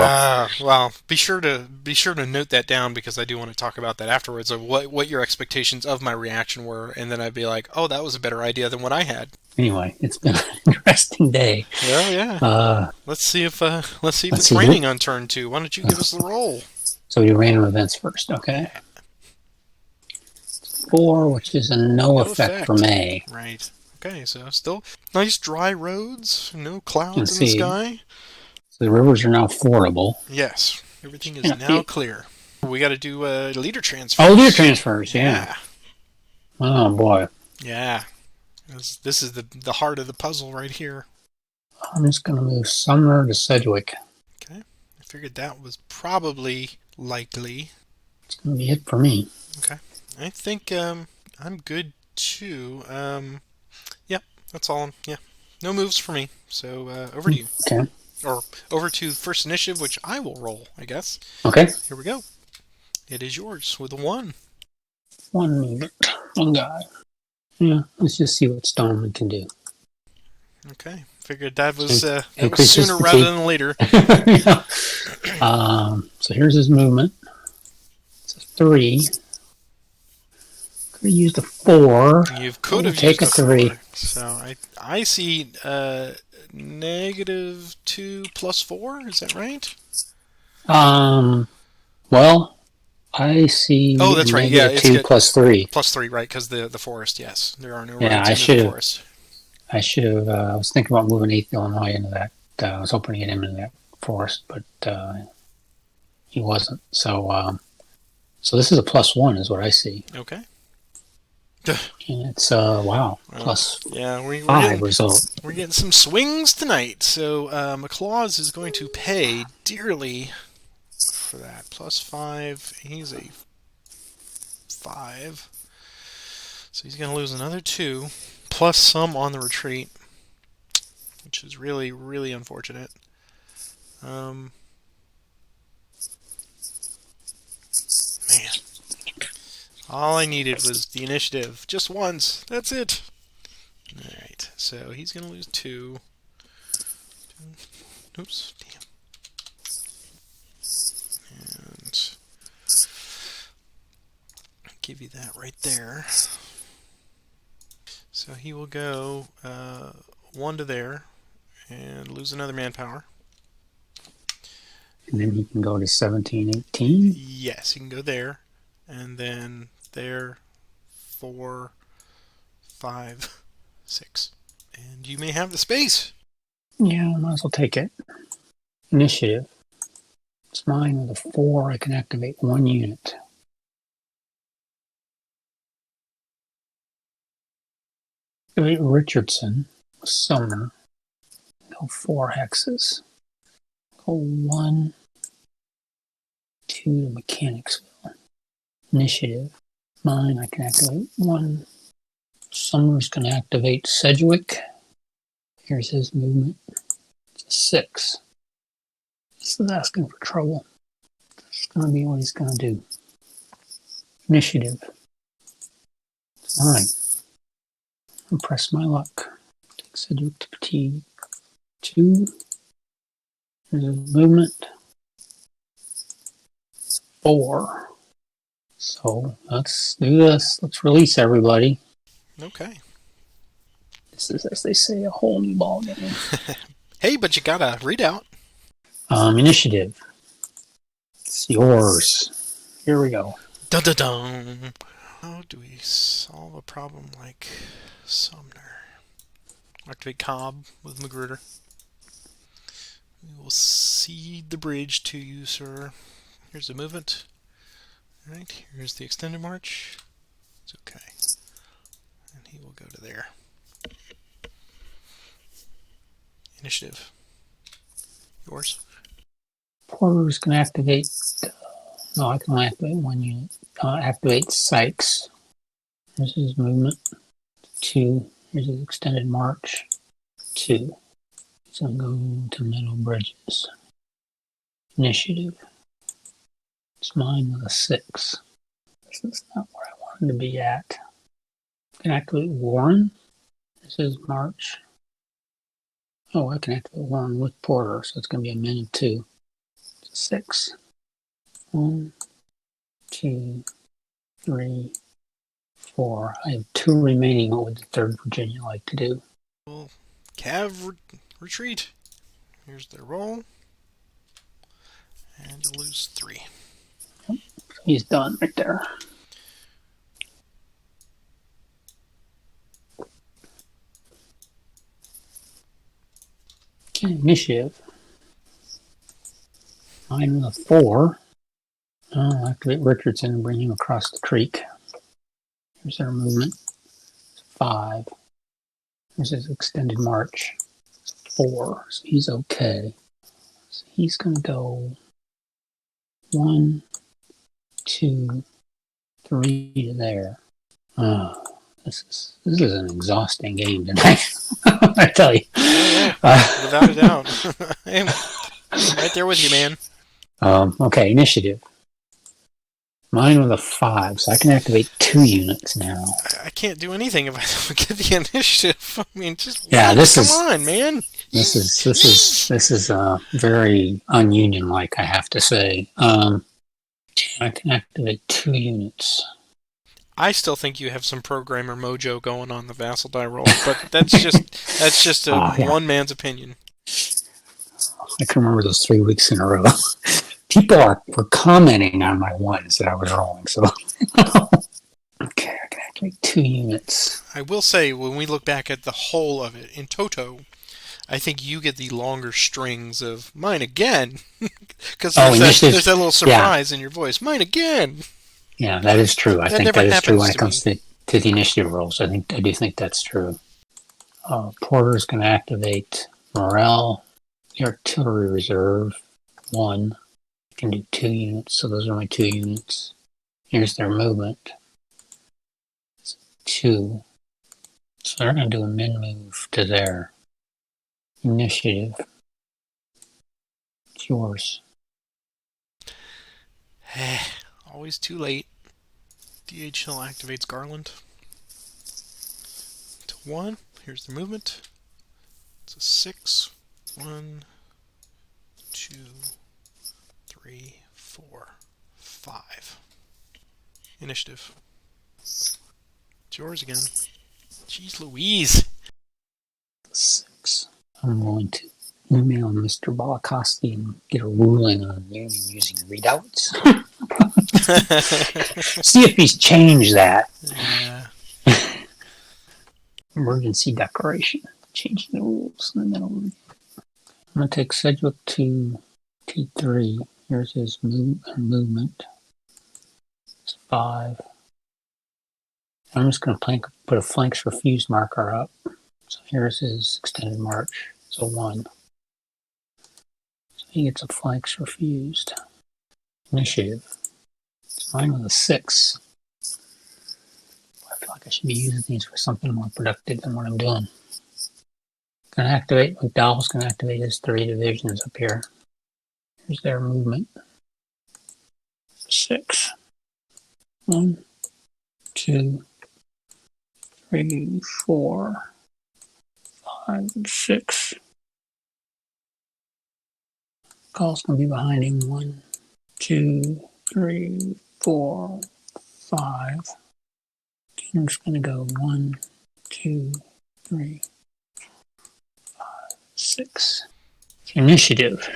Well, be sure to note that down because I do want to talk about that afterwards of what your expectations of my reaction were, and then I'd be like, oh, that was a better idea than what I had. anyway, it's been an interesting day. Oh yeah. Uh, Let's see if let's it's see. raining on turn two. Why don't you give us the roll? So we do random events first, okay? Yeah. 4, which is a no No effect for effect. May. Right. Okay, so still nice dry roads, no clouds Let's in the see. sky. So the rivers are now fordable. Yes, everything is Yeah. now clear. We got to do leader Oh, leader transfers. transfers, yeah. Yeah, Oh boy. yeah. This is the heart of the puzzle right here. I'm just going to move Sumner to Sedgwick. Okay, I figured that was probably likely. It's going to be it for me. Okay, I think I'm good too. Yeah, that's all. Yeah, no moves for me. So over to you, Okay. or over to first initiative, which I will roll, I guess. Okay. Here we go. It is yours with a 1. One movement. One guy. Yeah, let's just see what Stoneman can do. Okay, figured that was So increases sooner rather fatigue. than later. Yeah. So here's his movement. It's a 3. Could have used a 4. You I'm could going have to take used a a 3. 4. So I see -2 plus 4. Is that right? Um, well, I Oh, see that's right. Yeah, negative it's 2 got plus 3. plus 3, right? Because the forest. Yes, there are no Yeah, roads into the forest. I was thinking about moving 8th Illinois into that. I was hoping to get him into that forest, but he wasn't. So this is a +1, is what I see. Okay. And it's, wow, Well, plus yeah, we're 5 getting result. we're getting some swings tonight. So McClaws is going to pay dearly for that. +5. He's a 5. So he's going to lose another 2, plus some on the retreat, which is really, really unfortunate. Um, Man, all I needed was the initiative. Just once. That's it. Alright, so he's going to lose 2. Oops, damn. And give you that right there. So he will go 1 to there and lose another manpower. And then he can go to 17, 18. Yes, he can go there. And then there, 4, 5, 6. And you may have the space. Yeah, I might as well take it. Initiative. It's mine with a 4. I can activate 1 unit. Richardson, Sumner. Go 4 hexes. Go 1, 2 to Mechanicsville. Initiative. Mine, I can activate 1. Sumner's going to activate Sedgwick. Here's his movement. It's a 6. This is asking for trouble. It's going to be what he's going to do. Initiative. It's mine. Impress my luck. Take Sedgwick to fatigue. 2. Here's his movement. 4. So let's do this. Let's release everybody. Okay. This is, as they say, a whole new ballgame. Hey, but you got a readout. Initiative. It's yours. Here we go. Dun dun dun. How do we solve a problem like Sumner? Activate Cobb with Magruder. We will cede the bridge to you, sir. Here's the movement. Alright, here's the extended march. It's okay. And he will go to there. Initiative. Yours. Porter's going to activate No, I can activate 1 unit. Activate Sykes. Here's his movement. 2. Here's his extended march. 2. So go to Meadow Bridges. Initiative. It's mine with a 6. This is not where I wanted to be at. I can activate Warren. This is March. Oh, I can activate Warren with Porter, so it's going to be a min of 2. 6. 1, 2, 3, 4. I have 2 remaining. What would the 3rd Virginia like to do? Well, retreat. Here's their roll. And you'll lose 3. He's done right there. Okay, initiative. Mine with a 4. I'll activate Richardson and bring him across the creek. Here's their movement. 5. Here's his extended march. 4. So he's okay. So he's going to go 1, 2, 3 to there. Oh, this is an exhausting game tonight. I tell you. Oh yeah, Uh, without a doubt. I'm right there with you, man. okay, initiative. Mine with a 5, so I can activate 2 units now. I can't do anything if I don't get the initiative. I mean, just Yeah, what? Come on, man. this is very ununion like, I have to say. I can activate 2 units. I still think you have some programmer mojo going on the Vassal die rolls, but that's just a Oh yeah, one man's opinion. I can remember those 3 weeks in a row. People were commenting on my ones that I was rolling. So okay, I can activate 2 units. I will say, when we look back at the whole of it in toto, I think you get the longer strings of mine again, because Oh, there's initiative. that little Yeah, surprise in your voice. Mine again. yeah, that is true. I That think never that is true happens when it to me. comes to the initiative rolls. I do think that's true. Porter's going to activate Morale, the artillery reserve. 1. I can do 2 units, so those are my 2 units. Here's their movement. 2. So they're going to do a min move to their initiative. It's yours. Always too late. DHL activates Garland to 1. Here's the movement. It's a 6. 1, 2, 3, 4, 5. Initiative. It's yours again. Jeez Louise. 6. I'm going to email Mr. Balakowski and get a ruling on union using readouts. See if he's changed that. Yeah. Emergency declaration. Changing the rules in the middle. I'm going to take Sedgwick to T3. Here's his movement. It's 5. I'm just going to put a flanks refused marker up. So here's his extended march. So 1. So he gets a flanks refused. Initiative. It's mine with a 6. I feel like I should be using these for something more productive than what I'm doing. Going to activate, McDowell's going to activate his 3 divisions up here. Here's their movement. 6. 1, 2, 3, 4, 5, 6. Call's going to be behind him. 1, 2, 3, 4, 5. King's going to go 1, 2, 3, 6. Initiative.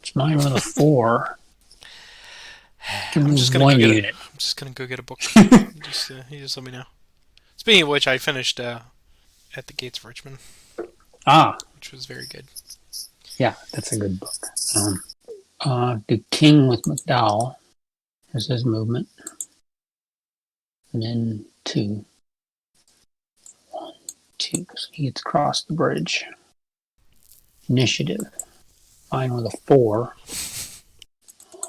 It's mine with a 4. Can I'm move just gonna go 1 get a. unit. I'm just gonna go get a book. You just let me know. Speaking of which, I finished at the Gates of Richmond, Ah, which was very good. yeah, that's a good book. Do King with McDowell. There's his movement. And then 2. 1, 2. So he gets across the bridge. Initiative. Mine with a 4.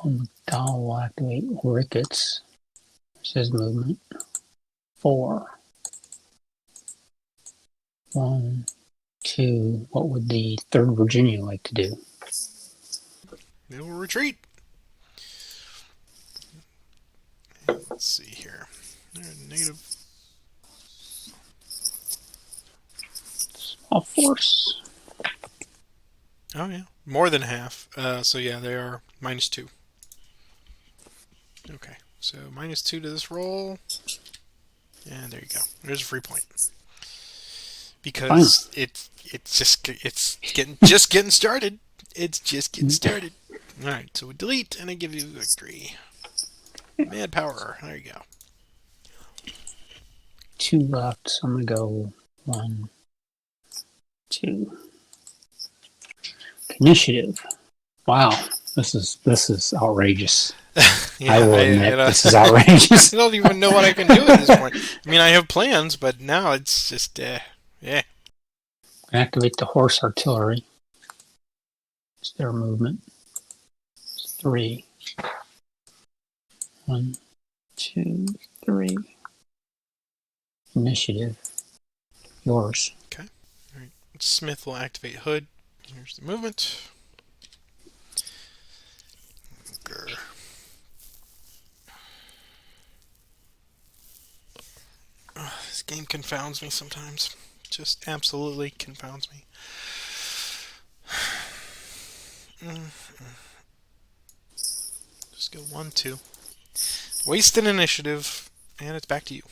McDowell will activate Ricketts. There's his movement. 4. 1, 2. What would the 3rd Virginia like to do? They will retreat. Let's see here. They're native. Small force. Oh yeah, more than half. So yeah, they are -2. Okay, so -2 to this roll, and there you go. There's a free point Fine. because it's getting started. It's just getting started. All right, so we delete, and I give you victory. Mad power. There you go. 2 left, so I'm going to go 1, 2. Initiative. Wow, this is outrageous. I Yeah, will I admit this is outrageous. don't even know what I can do at this point. I mean, I have plans, but now it's just yeah. Activate the horse artillery. It's their movement. 3. 1, 2, 3. Initiative. Yours. Okay. All right. Smith will activate Hood. Here's the movement. Grr. This game confounds me sometimes. Just absolutely confounds me. Just go 1, 2. Waste an initiative, and it's back to you.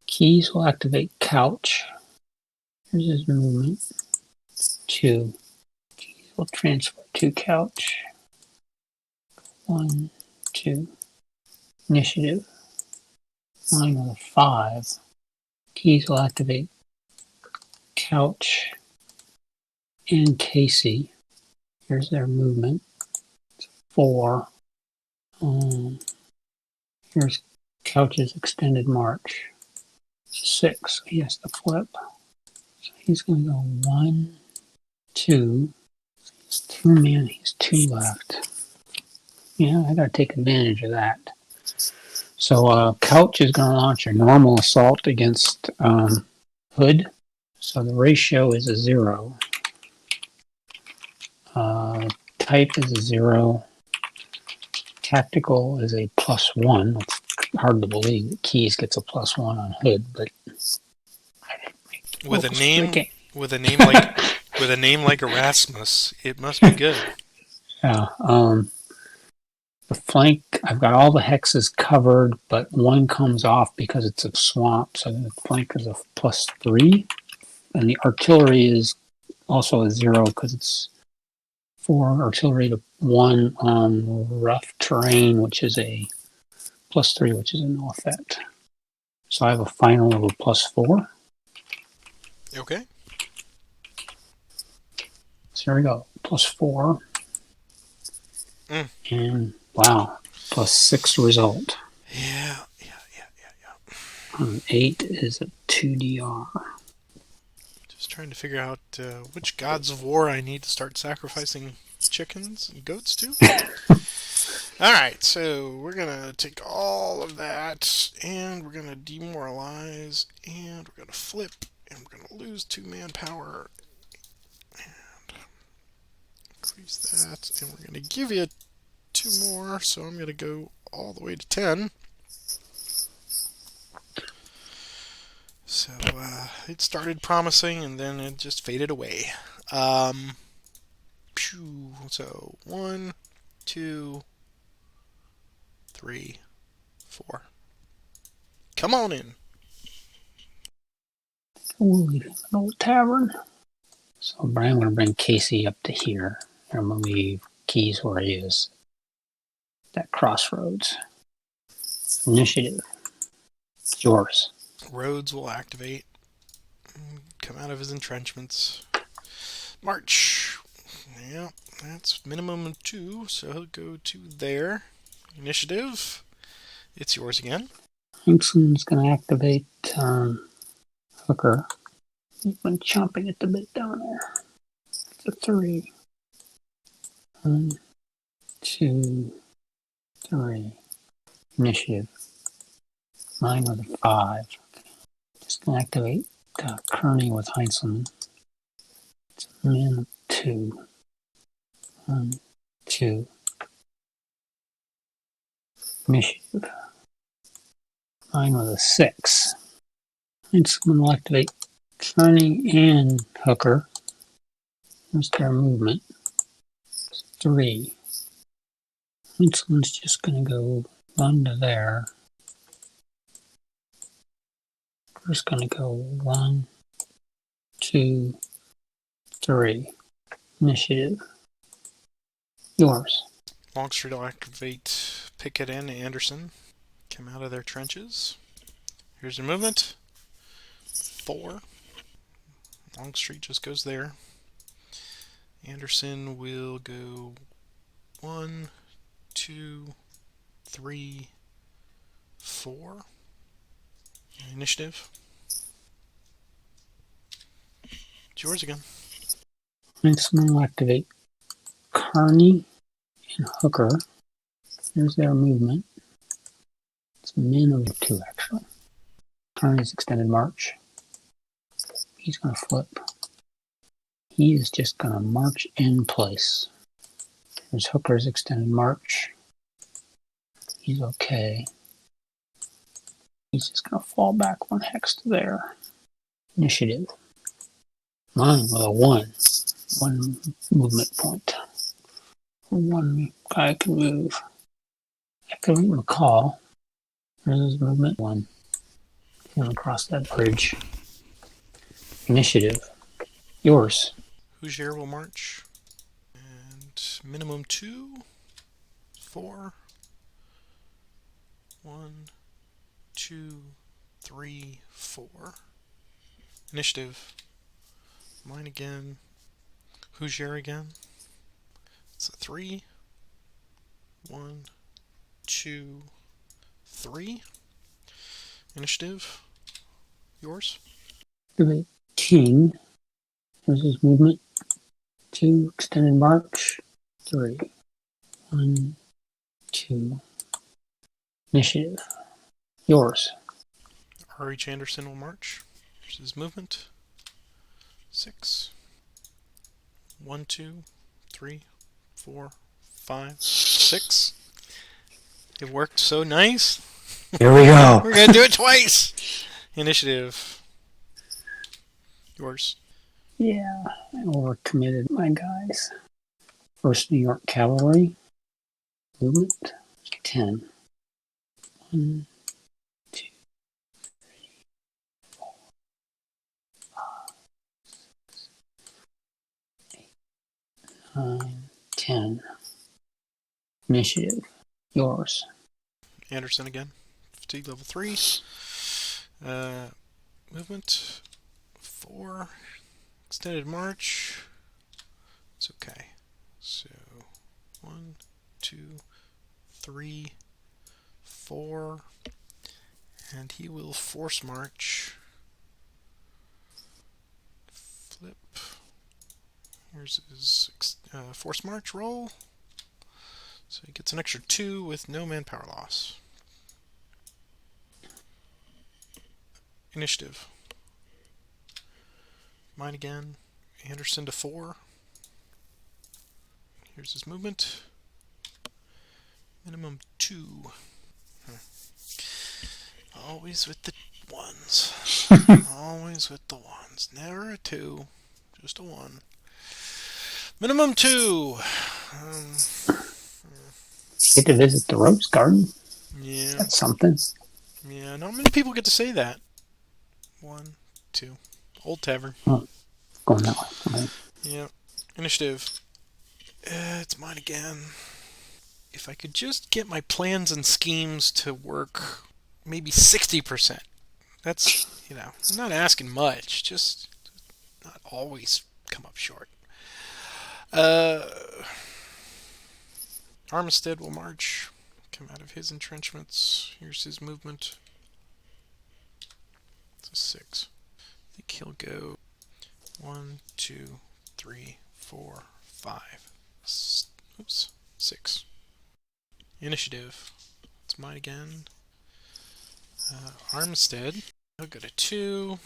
Keys will activate couch. Here's his movement. 2. Keys will transfer to couch. 1, 2. Initiative. Mine with a 5. Keys will activate couch and Casey. Here's their movement. 4. Here's couch's extended march. 6. He has to flip. So he's going to go 1, 2. He's 2 man. He's 2 left. Yeah, I got to take advantage of that. So Couch is going to launch a normal assault against Hood. So the ratio is a 0. Type is a 0. Tactical is a +1. It's hard to believe that Keys gets a +1 on Hood, but With a locals for the name, game. with a name like, with a name like Erasmus, it must be good. Yeah. The flank, I've got all the hexes covered, but one comes off because it's a swamp, so the flank is a +3. And the artillery is also a 0 because it's 4 artillery to 1 on rough terrain, which is a +3, which is a no effect. So I have a final of a +4. Okay. So here we go. +4. Mm. And wow, +6 result. Yeah. 8 is a 2DR. Just trying to figure out which gods of war I need to start sacrificing chickens and goats to. Alright, so we're gonna take all of that, and we're gonna demoralize, and we're gonna flip, and we're gonna lose 2 manpower, and increase that, and we're gonna give you 2 more, so I'm gonna go all the way to 10. So it started promising, and then it just faded away. So 1, 2, 3, 4. Come on in. We'll leave an old tavern. So Brian, I'm going to bring Casey up to here. I'm going to leave Keys where he is. That crossroads. Initiative. It's yours. Rhodes will activate. Come out of his entrenchments. March. Yeah, that's minimum of 2, so he'll go to there. Initiative. It's yours again. Hankson's going to activate Hooker. He's been chomping at the bit down there. It's a 3. 1, 2, 3. Initiative. Mine with a 5. Just gonna activate Kearney with Heinzelman. It's min 2. 1, 2. Initiative. Mine with a 6. Heinzelman will activate Kearney and Hooker. There's their movement. 3. Heinzelman's just gonna go run to there. Just gonna go 1, 2, 3. Initiative. Yours. Longstreet will activate Pickett and Anderson. Come out of their trenches. Here's your movement. 4. Longstreet just goes there. Anderson will go 1, 2, 3, 4. Initiative. It's yours again. Heinzelman will activate Kearney and Hooker. There's their movement. It's min of 2, actually. Kearney's extended march. He's going to flip. He is just going to march in place. There's Hooker's extended march. He's okay. He's just going to fall back 1 hex to there. Initiative. Mine with a 1. 1 movement point. 1 guy can move. Activate McCall. There's his movement. 1. He's going to cross that bridge. Initiative. Yours. Hoosier will march. And minimum 2, 4. 1, 2, 3, 4. Initiative. Mine again. Hoosier again. It's a 3. 1, 2, 3. Initiative. Yours. Activate King. There's his movement. 2. Extended march. 3. 1, 2. Initiative. Yours. R.H. Anderson will march. Here's his movement. 6. 1, 2, 3, 4, 5, 6. It worked so nice. Here we go. We're going to do it twice. Initiative. Yours. Yeah, I overcommitted my guys. 1st New York Cavalry. Movement. 10. 1, 2, 9, 10. Initiative. Yours. Anderson again. Fatigue level 3. Movement. 4. Extended march. It's okay. So 1, 2, 3, 4. And he will force march. Flip. Here's his force march roll. So he gets an extra 2 with no manpower loss. Initiative. Mine again. Anderson to 4. Here's his movement. Minimum 2. Always with the 1s. Always with the 1s. Never a 2. Just a 1. Minimum 2. Get to visit the Rose Garden. Yeah. That's something. Yeah, not many people get to say that. 1, 2. Old Tavern. Oh, going that way. Okay. Yeah. Initiative. It's mine again. If I could just get my plans and schemes to work maybe 60%. That's, I'm not asking much. Just not always come up short. Armistead will march. Come out of his entrenchments. Here's his movement. It's a 6. I think he'll go 1, 2, 3, 4, 5. Oops. 6. Initiative. It's mine again. Armstead. I'll go to 2.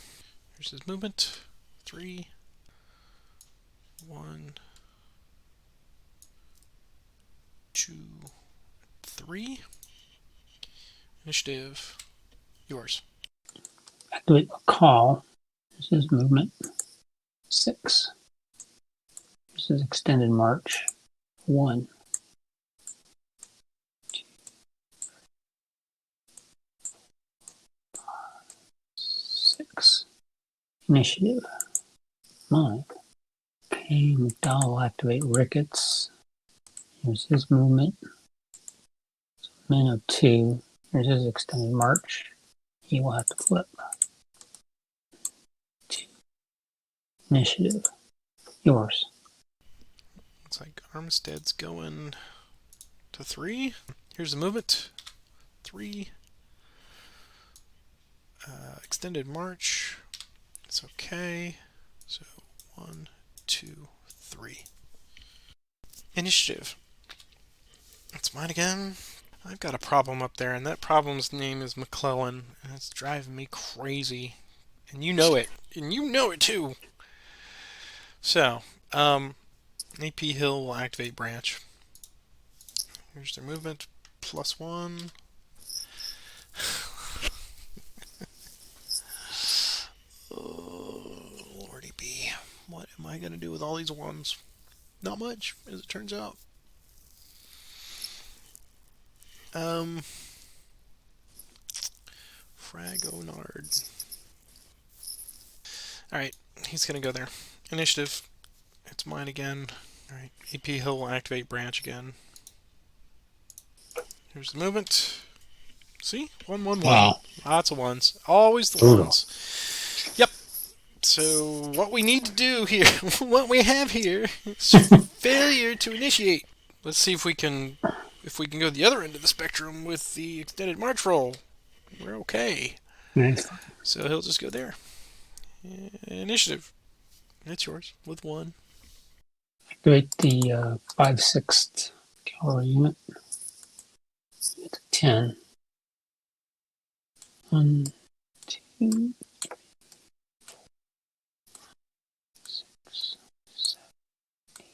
Here's his movement. 3. 1, 2, 3. Initiative. Yours. Activate a call. This is movement. 6. This is extended march. 1. 6. Initiative. Mike. Okay, McDowell will activate Ricketts. Here's his movement. Men of 2. Here's his extended march. He will have to flip. 2. Initiative. Yours. Looks like Armstead's going to 3. Here's the movement. 3. Extended march. It's okay. So 1, 2, 3. Initiative. It's mine again. I've got a problem up there, and that problem's name is McClellan, and it's driving me crazy. And you know it. And you know it too. So, AP Hill will activate branch. Here's their movement. +1. Oh, Lordy B. What am I going to do with all these ones? Not much, as it turns out. Fragonard. Alright, he's going to go there. Initiative. It's mine again. Alright, AP Hill will activate branch again. Here's the movement. See? 1, 1, 1. Wow. Lots of ones. Always the ones. Yep. So what we need to do here, what we have here, is failure to initiate. Let's see if we can go the other end of the spectrum with the extended march roll. We're okay. Nice. So he'll just go there. Initiative. It's yours with 1. Activate the 5/6 cavalry unit. It's 10. 1, 2, 6, 7, 8,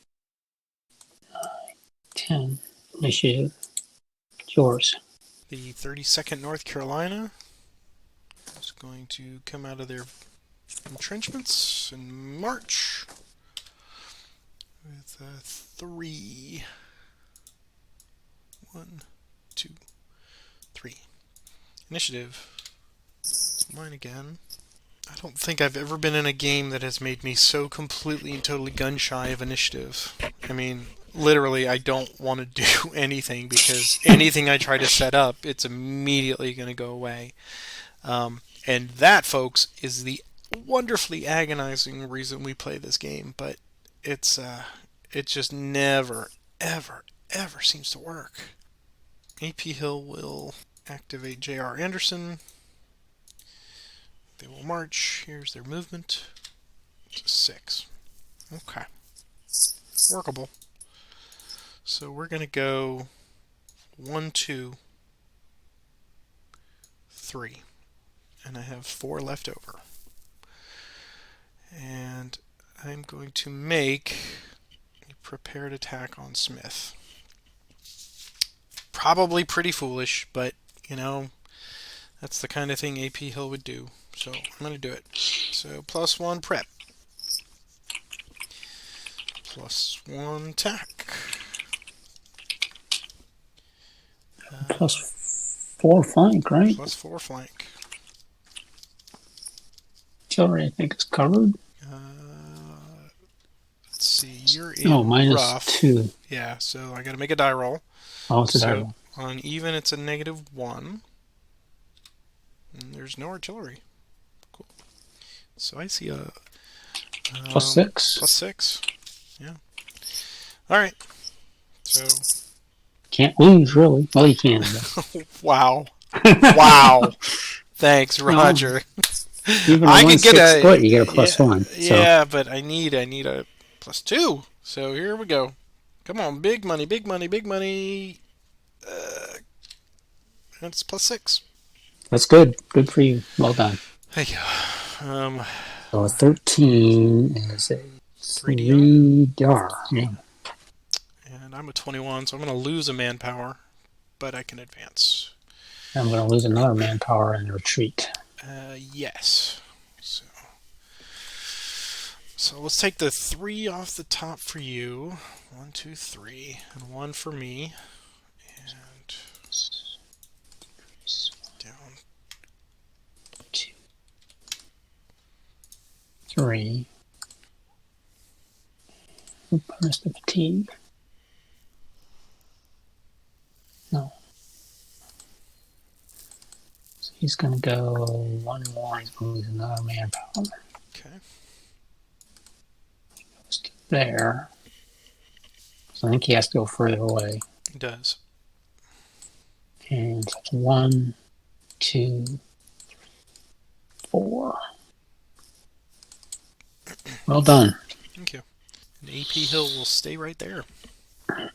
9, 10. Initiative. It's yours. The 32nd North Carolina is going to come out of their entrenchments and march with 3. 1, 2, 3. Initiative. Mine again. I don't think I've ever been in a game that has made me so completely and totally gun shy of initiative. I mean, literally, I don't want to do anything because anything I try to set up, it's immediately going to go away. And that, folks, is the wonderfully agonizing reason we play this game. But it just never, ever, ever seems to work. AP Hill will activate J.R. Anderson. They will march. Here's their movement. It's 6. Okay. Workable. So we're going to go 1, 2, 3. And I have 4 left over. And I'm going to make a prepared attack on Smith. Probably pretty foolish, but, that's the kind of thing AP Hill would do. So I'm going to do it. So +1 prep. +1 attack. +4 flank, right? +4 flank. Artillery, I think, is covered. Let's see. You're in rough. -2. Yeah, so I got to make a die roll. Oh, it's a die roll. On even, it's a -1. And there's no artillery. Cool. So I see a +6. +6. Yeah. All right. So. Can't lose, really. Well, you can. Wow. Wow. Thanks, Roger. Even I could get a split, you get a +1. Yeah, but I need a +2. So here we go. Come on, big money, big money, big money. Uh, and it's +6. That's good. Good for you. Well done. Thank you. Um, So a 13 is a 3DR, 3-dar. Yeah. and I'm a 21, so I'm going to lose a manpower, but I can advance. I'm going to lose another manpower and retreat. Yes. So let's take the 3 off the top for you. 1, 2, 3, and 1 for me. And down. 2, 3. Bonus the fatigue. No. So he's going to go one more. He's going to lose another manpower. Okay. Just there. So I think he has to go further away. It does. And so it's 1, 2, 4. Well done. Thank you. And AP Hill will stay right there.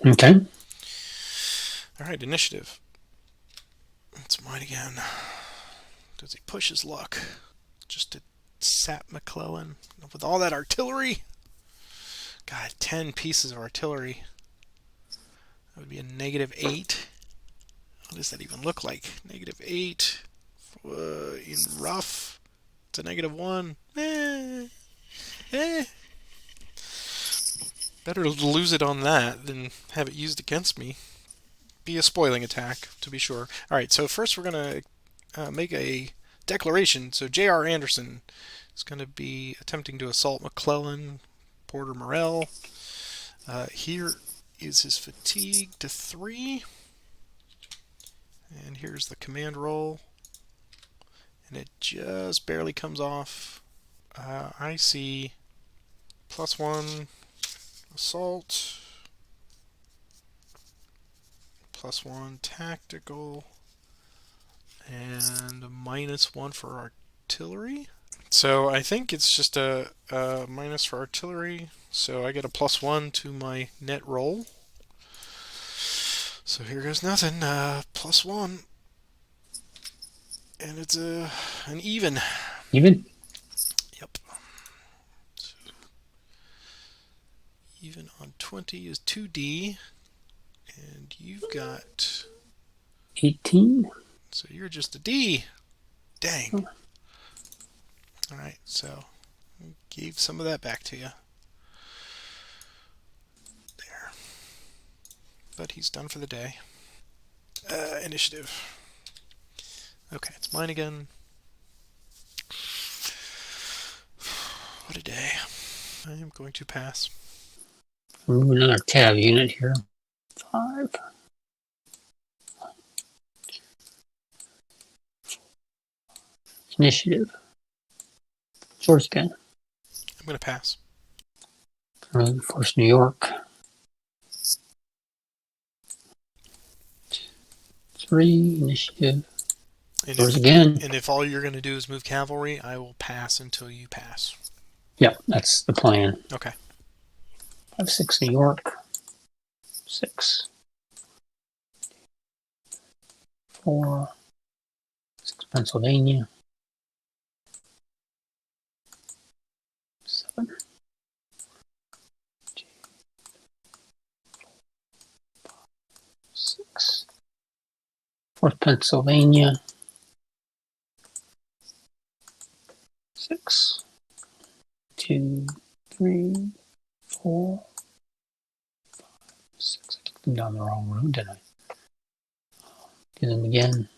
Okay. All right, initiative. It's mine again. Does he push his luck? Just to sap McClellan with all that artillery? God, 10 pieces of artillery. That would be a -8. What does that even look like? -8 in rough. It's a -1. Eh. Better to lose it on that than have it used against me. Be a spoiling attack, to be sure. Alright, so first we're going to make a declaration. So J.R. Anderson is going to be attempting to assault McClellan, Porter Morell. Here is his fatigue to 3. And here's the command roll. And it just barely comes off. I see +1 assault, +1 tactical, and a -1 for artillery. So I think it's just a minus for artillery. So I get a +1 to my net roll. So here goes nothing. +1, and it's an even. Even? Yep. So even on 20 is 2D, and you've got. 18? So you're just a D. Dang. All right. So I gave some of that back to you. There. But he's done for the day. Initiative. Okay, it's mine again. What a day. I am going to pass. Remove another tab unit here. 5. Initiative. Source again. I'm going to pass. Force New York. 3. Initiative. And Source if again. and if all you're going to do is move cavalry, I will pass until you pass. Yep, that's the plan. Okay. 5, 6 New York. 6. 4. 6 Pennsylvania. 7. 6. 4th Pennsylvania. 6. 2, 3, 4, 6. I took them down the wrong road, didn't I? Do them again.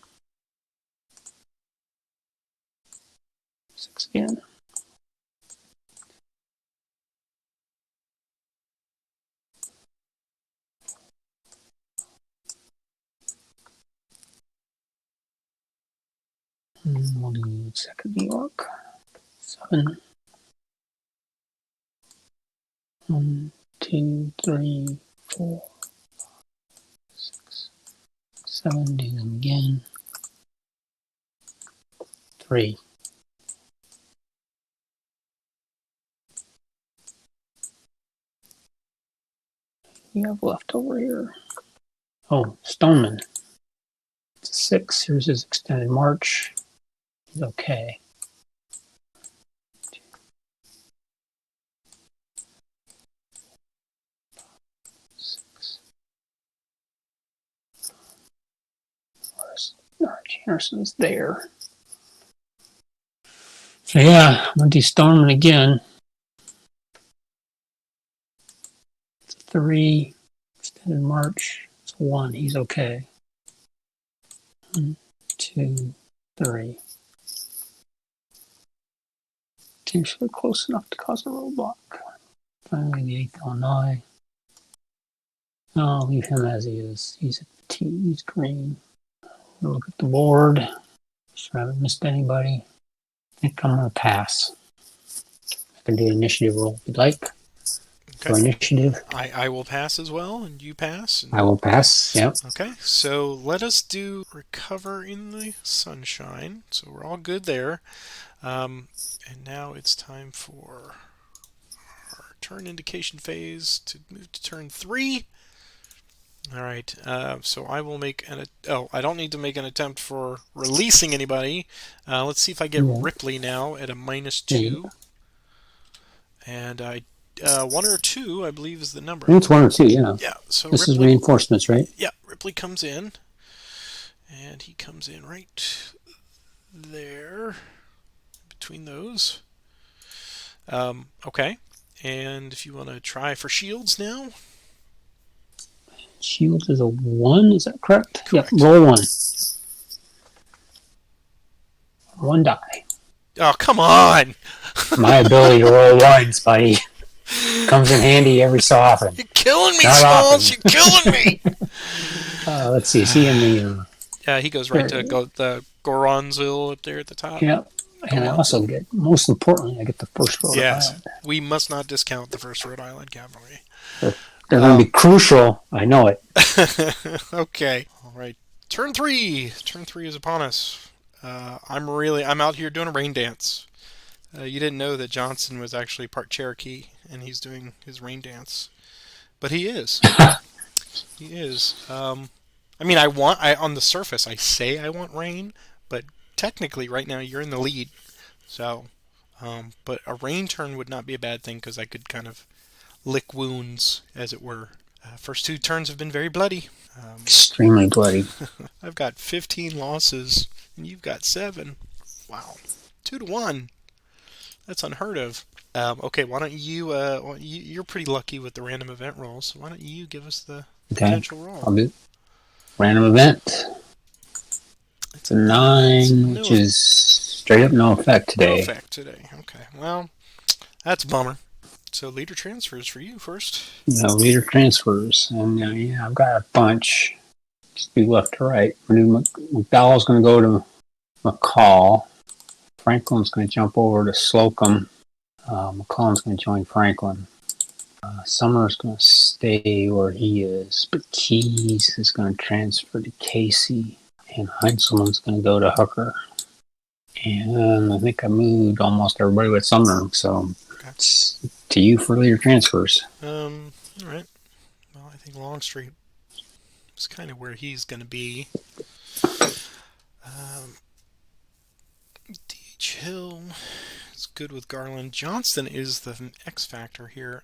6 again. And we'll do 2nd New York. 7. 1, 2, 3, 4, 6, 7. Do them again. 3. We have left over here. Oh, Stoneman. It's a 6. Here's his extended march. He's okay. Archie Anderson's there. So yeah, I'm gonna do Stoneman again. It's a 3. Extended march. It's a 1. He's okay. 1, 2, 3. Potentially close enough to cause a roadblock. Finally, the 8th Illinois. No, I'll leave him as he is. He's a T. He's green. Look at the board. Sure I haven't missed anybody. I think I'm going to pass. I can do an initiative roll if you'd like. Okay. For initiative, I will pass as well, and you pass. I will pass. Yep. Okay, so let us do Recover in the Sunshine. So we're all good there. And now it's time for our turn indication phase to move to turn 3. All right, so I will make oh, I don't need to make an attempt for releasing anybody. Let's see if I get Yeah. Ripley now at a Yeah. -2. And 1 or 2, I believe, is the I think number. it's 1 or 2, yeah. Yeah, so This is Ripley, reinforcements, right? yeah, Ripley comes in, and he comes in right there between those. Okay, and if you want to try for shields now, Shields is a 1, is that correct? Yep, correct. roll 1. 1 die. Oh, come on! My ability to roll 1s, buddy, comes in handy every so often. You're killing me, Not often. Smalls! You're killing me! Let's see. Is he in the. Yeah, he goes right There to it is. the Goronzille up there at the top. Yep. And I also get, most importantly, I get the first Rhode Yes, Island. we must not discount the first Rhode Island Cavalry. They're going to be crucial. I know it. Okay. All right. Turn 3. Turn 3 is upon us. I'm out here doing a rain dance. You didn't know that Johnson was actually part Cherokee, and he's doing his rain dance, but he is. He is. I mean, on the surface, I say I want rain, but technically, right now you're in the lead. So, but a rain turn would not be a bad thing because I could kind of lick wounds, as it were. First 2 turns have been very bloody. Extremely bloody. I've got 15 losses, and you've got 7. Wow, 2-1. That's unheard of. Okay, why don't you? You're pretty lucky with the random event rolls. So why don't you give us the Okay. potential roll? I'll do random event. It's It's a a 9. It's 9, which no is straight up no effect no today. effect today. Okay, well, that's a bummer. So leader transfers for you first. No leader transfers. And yeah, I've got a bunch. Just do left to right. McDowell's going to go to McCall. Franklin's going to jump over to Slocum. McClellan's going to join Franklin. Summer's going to stay where he is, but Keys is going to transfer to Casey, and Heinzelman's going to go to Hooker. And I think I moved almost everybody with Sumner, so Okay. it's to you for leader transfers. All right. Well, I think Longstreet is kind of where he's going to be. Um, D.H. Hill is good with Garland. Johnston is the X factor here.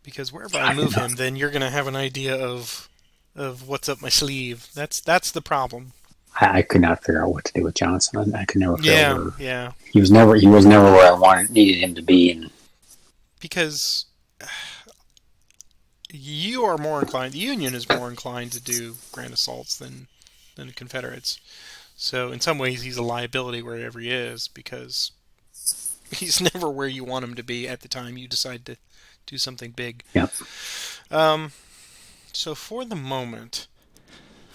Because wherever I move him, then you're going to have an idea of what's up my sleeve. That's the problem. I could not figure out what to do with Johnson. I could never figure out Yeah, where yeah. he was never where I needed him to be. And Because you are more inclined. The Union is more inclined to do grand assaults than the Confederates. So in some ways, he's a liability wherever he is because he's never where you want him to be at the time you decide to do something big. yeah, Um, so for the moment,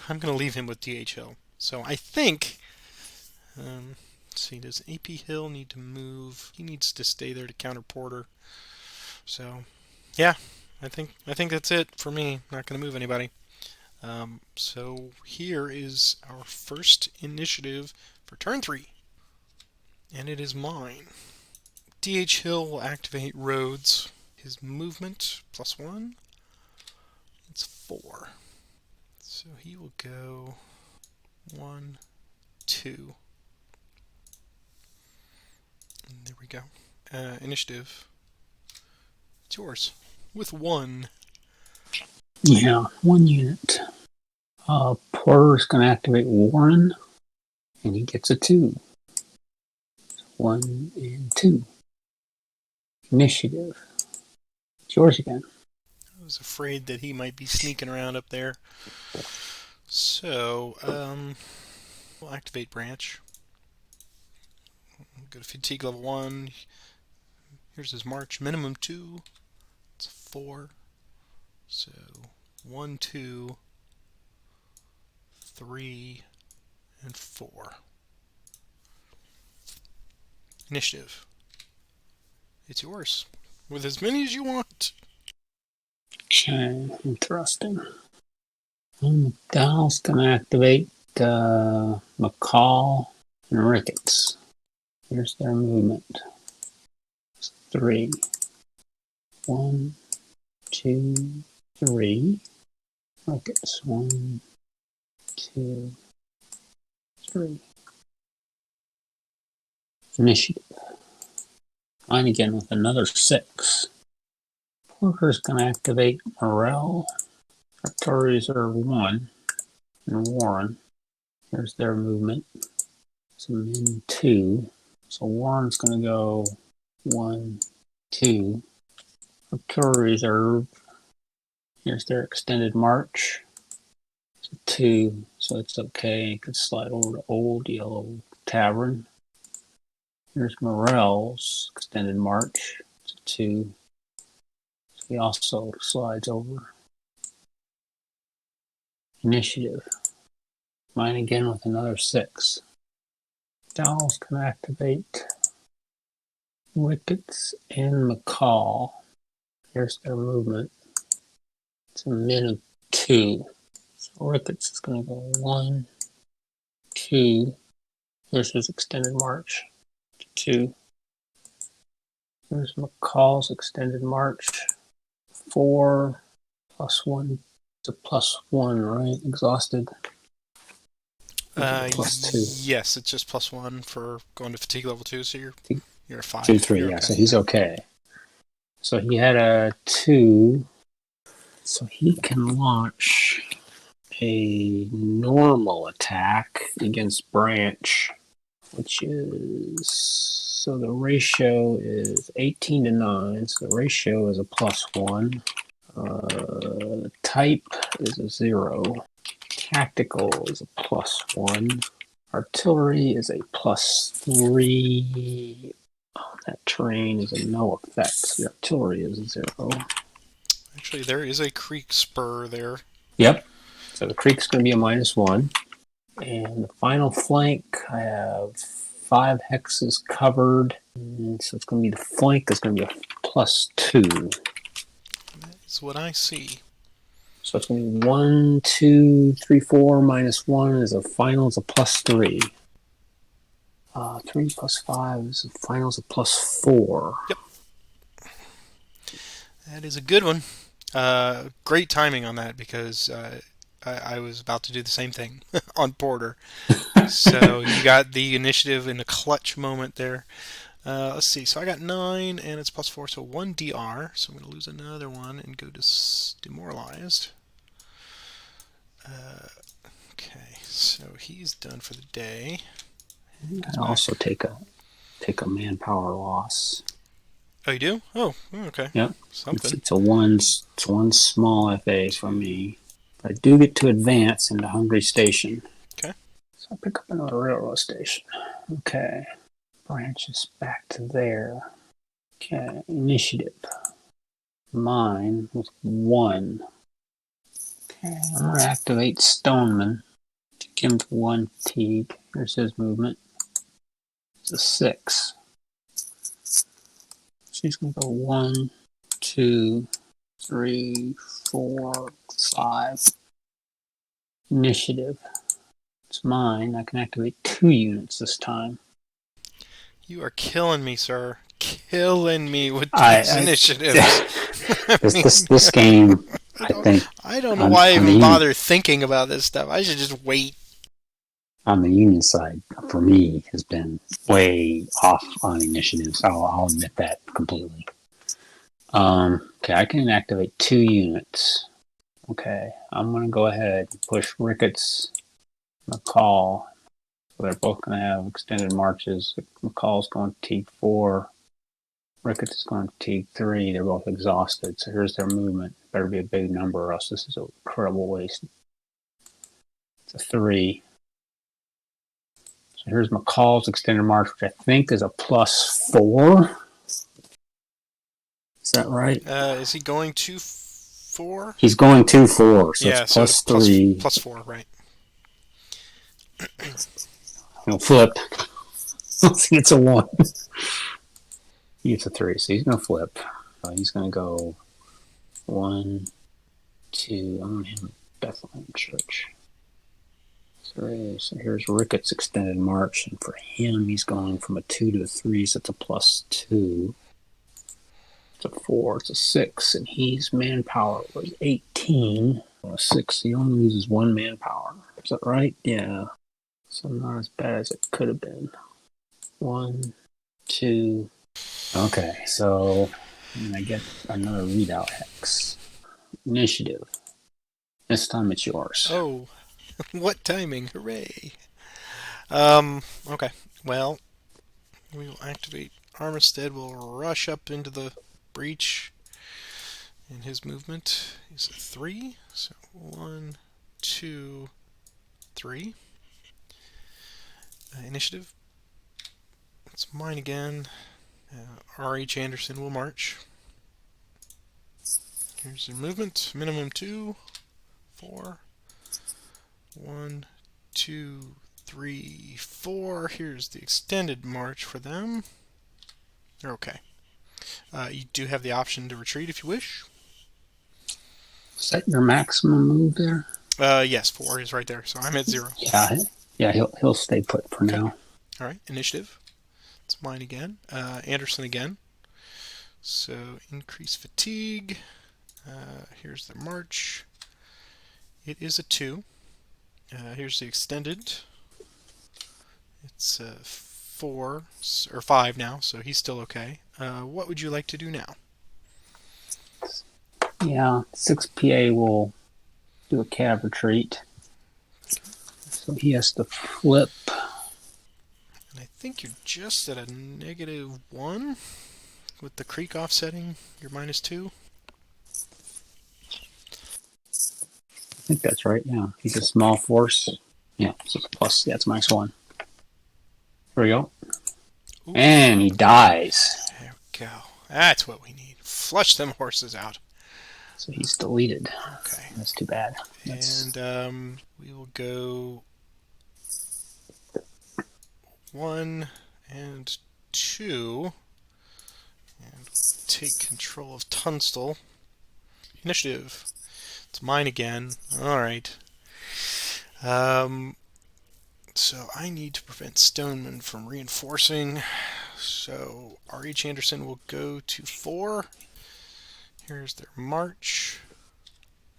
I'm going to leave him with D.H. Hill. So I think. Let's see, does AP Hill need to move? He needs to stay there to counter Porter. So, yeah, I think that's it for me. Not going to move anybody. So here is our first initiative for turn 3, and it is mine. D.H. Hill will activate Rhodes. His movement +1. That's 4. So he will go 1, 2. And there we go. Initiative. It's yours. With 1. Yeah, 1 unit. Porter's going to activate Warren, and he gets a 2. 1 and 2. Initiative. It's yours again. I was afraid that he might be sneaking around up there. So, we'll activate branch. Go to fatigue level 1. Here's his march. Minimum 2. It's 4. So, 1, 2, 3, and 4. Initiative. It's yours. With as many as you want. Okay, interesting. McDowell's going to activate McCall and Ricketts. Here's their movement. It's 3. 1, 2, 3. Ricketts. 1, 2, 3. Initiative. Mine again with another 6. Porter's going to activate Morel. Artillery Reserve 1 and Warren. Here's their movement. So min 2. So Warren's going to go 1, 2. Artillery Reserve. Here's their extended march. So 2. So it's okay. You can slide over to Old Yellow Tavern. Here's Morel's extended march. It's 2. So he also slides over. Initiative. Mine again with another 6. Dowell's can activate Ricketts and McCall. Here's their movement. It's a min of 2. So Ricketts is going to go 1, 2. Here's his extended march. 2. Here's McCall's extended march. 4 plus 1. It's a plus 1, right? Exhausted. Plus 2. Yes, it's just plus 1 for going to fatigue level 2, so you're a 2, 5. 3, You're yeah. okay. So he's okay. So he had a 2. So he can launch a normal attack against Branch, which is, so the ratio is 18 to 9. So the ratio is a plus 1. Type is a 0. Tactical is a plus 1. Artillery is a plus 3. Oh, that terrain is a no effect. The artillery is a 0. Actually, there is a creek spur there. Yep. So the creek's going to be a minus 1. And the final flank, I have 5 hexes covered. And so it's going to be the flank is going to be a plus 2. That's what I see. So it's going to be 1, 2, 3, 4 minus 1 is a final is a plus 3. 3 plus 5 is a final is a plus 4. Yep. That is a good one. Great timing on that because I was about to do the same thing on Porter. So you got the initiative in a clutch moment there. Let's see. So I got 9 and it's plus 4, so 1 DR. So I'm going to lose another one and go to demoralized. Okay, so he's done for the day. I also take a manpower loss. Oh, you do? Oh, okay. Yep. Something. It's one small FA for me. But I do get to advance into Hungry Station. Okay. So I pick up another railroad station. Okay. Branches back to there. Okay. Initiative. Mine with 1. Okay. I'm going to activate Stoneman to give him 1 fatigue. Here's his movement. It's a 6. She's going to go 1, 2, 3, 4, 5. Initiative. It's mine. I can activate 2 units this time. You are killing me, sir. Killing me with these initiatives. This game I I don't. think I don't know on, why I on the even Union, bother thinking about this stuff. I should just wait. on the Union side, for me, has been way off on initiatives. I'll admit that completely. Okay, I can activate 2 units. Okay, I'm gonna go ahead and push Ricketts, McCall. So they're both gonna have extended marches. McCall's going to T4. Ricketts is going to T3. They're both exhausted. So here's their movement. Better be a big number, or else this is an incredible waste. It's a 3. So here's McCall's extended march, which I think is a +4. Is that right? Is he going to 4? He's going 2-4, so it's Yeah. So +3. plus 4, right? He'll flip. Let's see, it's a 1. It's a 3, so he's going to flip. He's going to go 1, 2. I'm going to hit Bethlehem Church. 3. So here's Ricketts' extended march, and for him, he's going from a 2 to a 3, so it's a +2. It's a 4, it's a 6, and he's manpower was 18. A 6, he only loses 1 manpower. Is that right? Yeah. So not as bad as it could have been. 1, 2. Okay, so I get another readout hex. Initiative. This time it's yours. Oh, what timing! Hooray! Okay. Well, we will activate Armistead. Will rush up into the breach in his movement. He's a 3. So 1, 2, 3. Initiative. It's mine again. R.H. Anderson will march. Here's their movement. Minimum 2, 4. 1, 2, 3, 4. Here's the extended march for them. They're okay. You do have the option to retreat if you wish. Is that your maximum move there? Yes, 4 is right there. So I'm at 0. Yeah, yeah. He'll stay put for Okay. now. All right. Initiative. It's mine again. Anderson again. So increase fatigue. Here's the march. It is a 2. Here's the extended. It's 4 or 5 now, so he's still okay. What would you like to do now? Yeah, 6 PA will do a cav retreat. So he has to flip. And I think you're just at a -1 with the creek offsetting. You're -2. I think that's right. Yeah, he's a small force. Yeah, so it's a plus. Yeah, it's -1. There we go. Oof. And he dies. There we go. That's what we need. Flush them horses out. So he's deleted. Okay. That's too bad. And we will go 1 and 2 and take control of Tunstall. Initiative. It's mine again. Alright. So I need to prevent Stoneman from reinforcing. So R.H. Anderson will go to 4. Here's their march.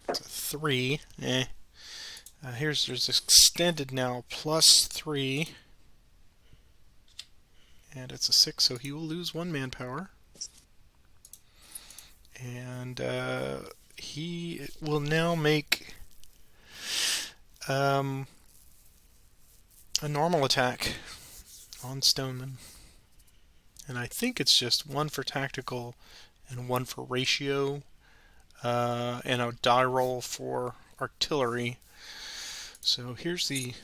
It's a 3. There's extended now +3. And it's a 6, so he will lose 1 manpower. And he will now make a normal attack on Stoneman. And I think it's just 1 for tactical and 1 for ratio, and a die roll for artillery. So here's the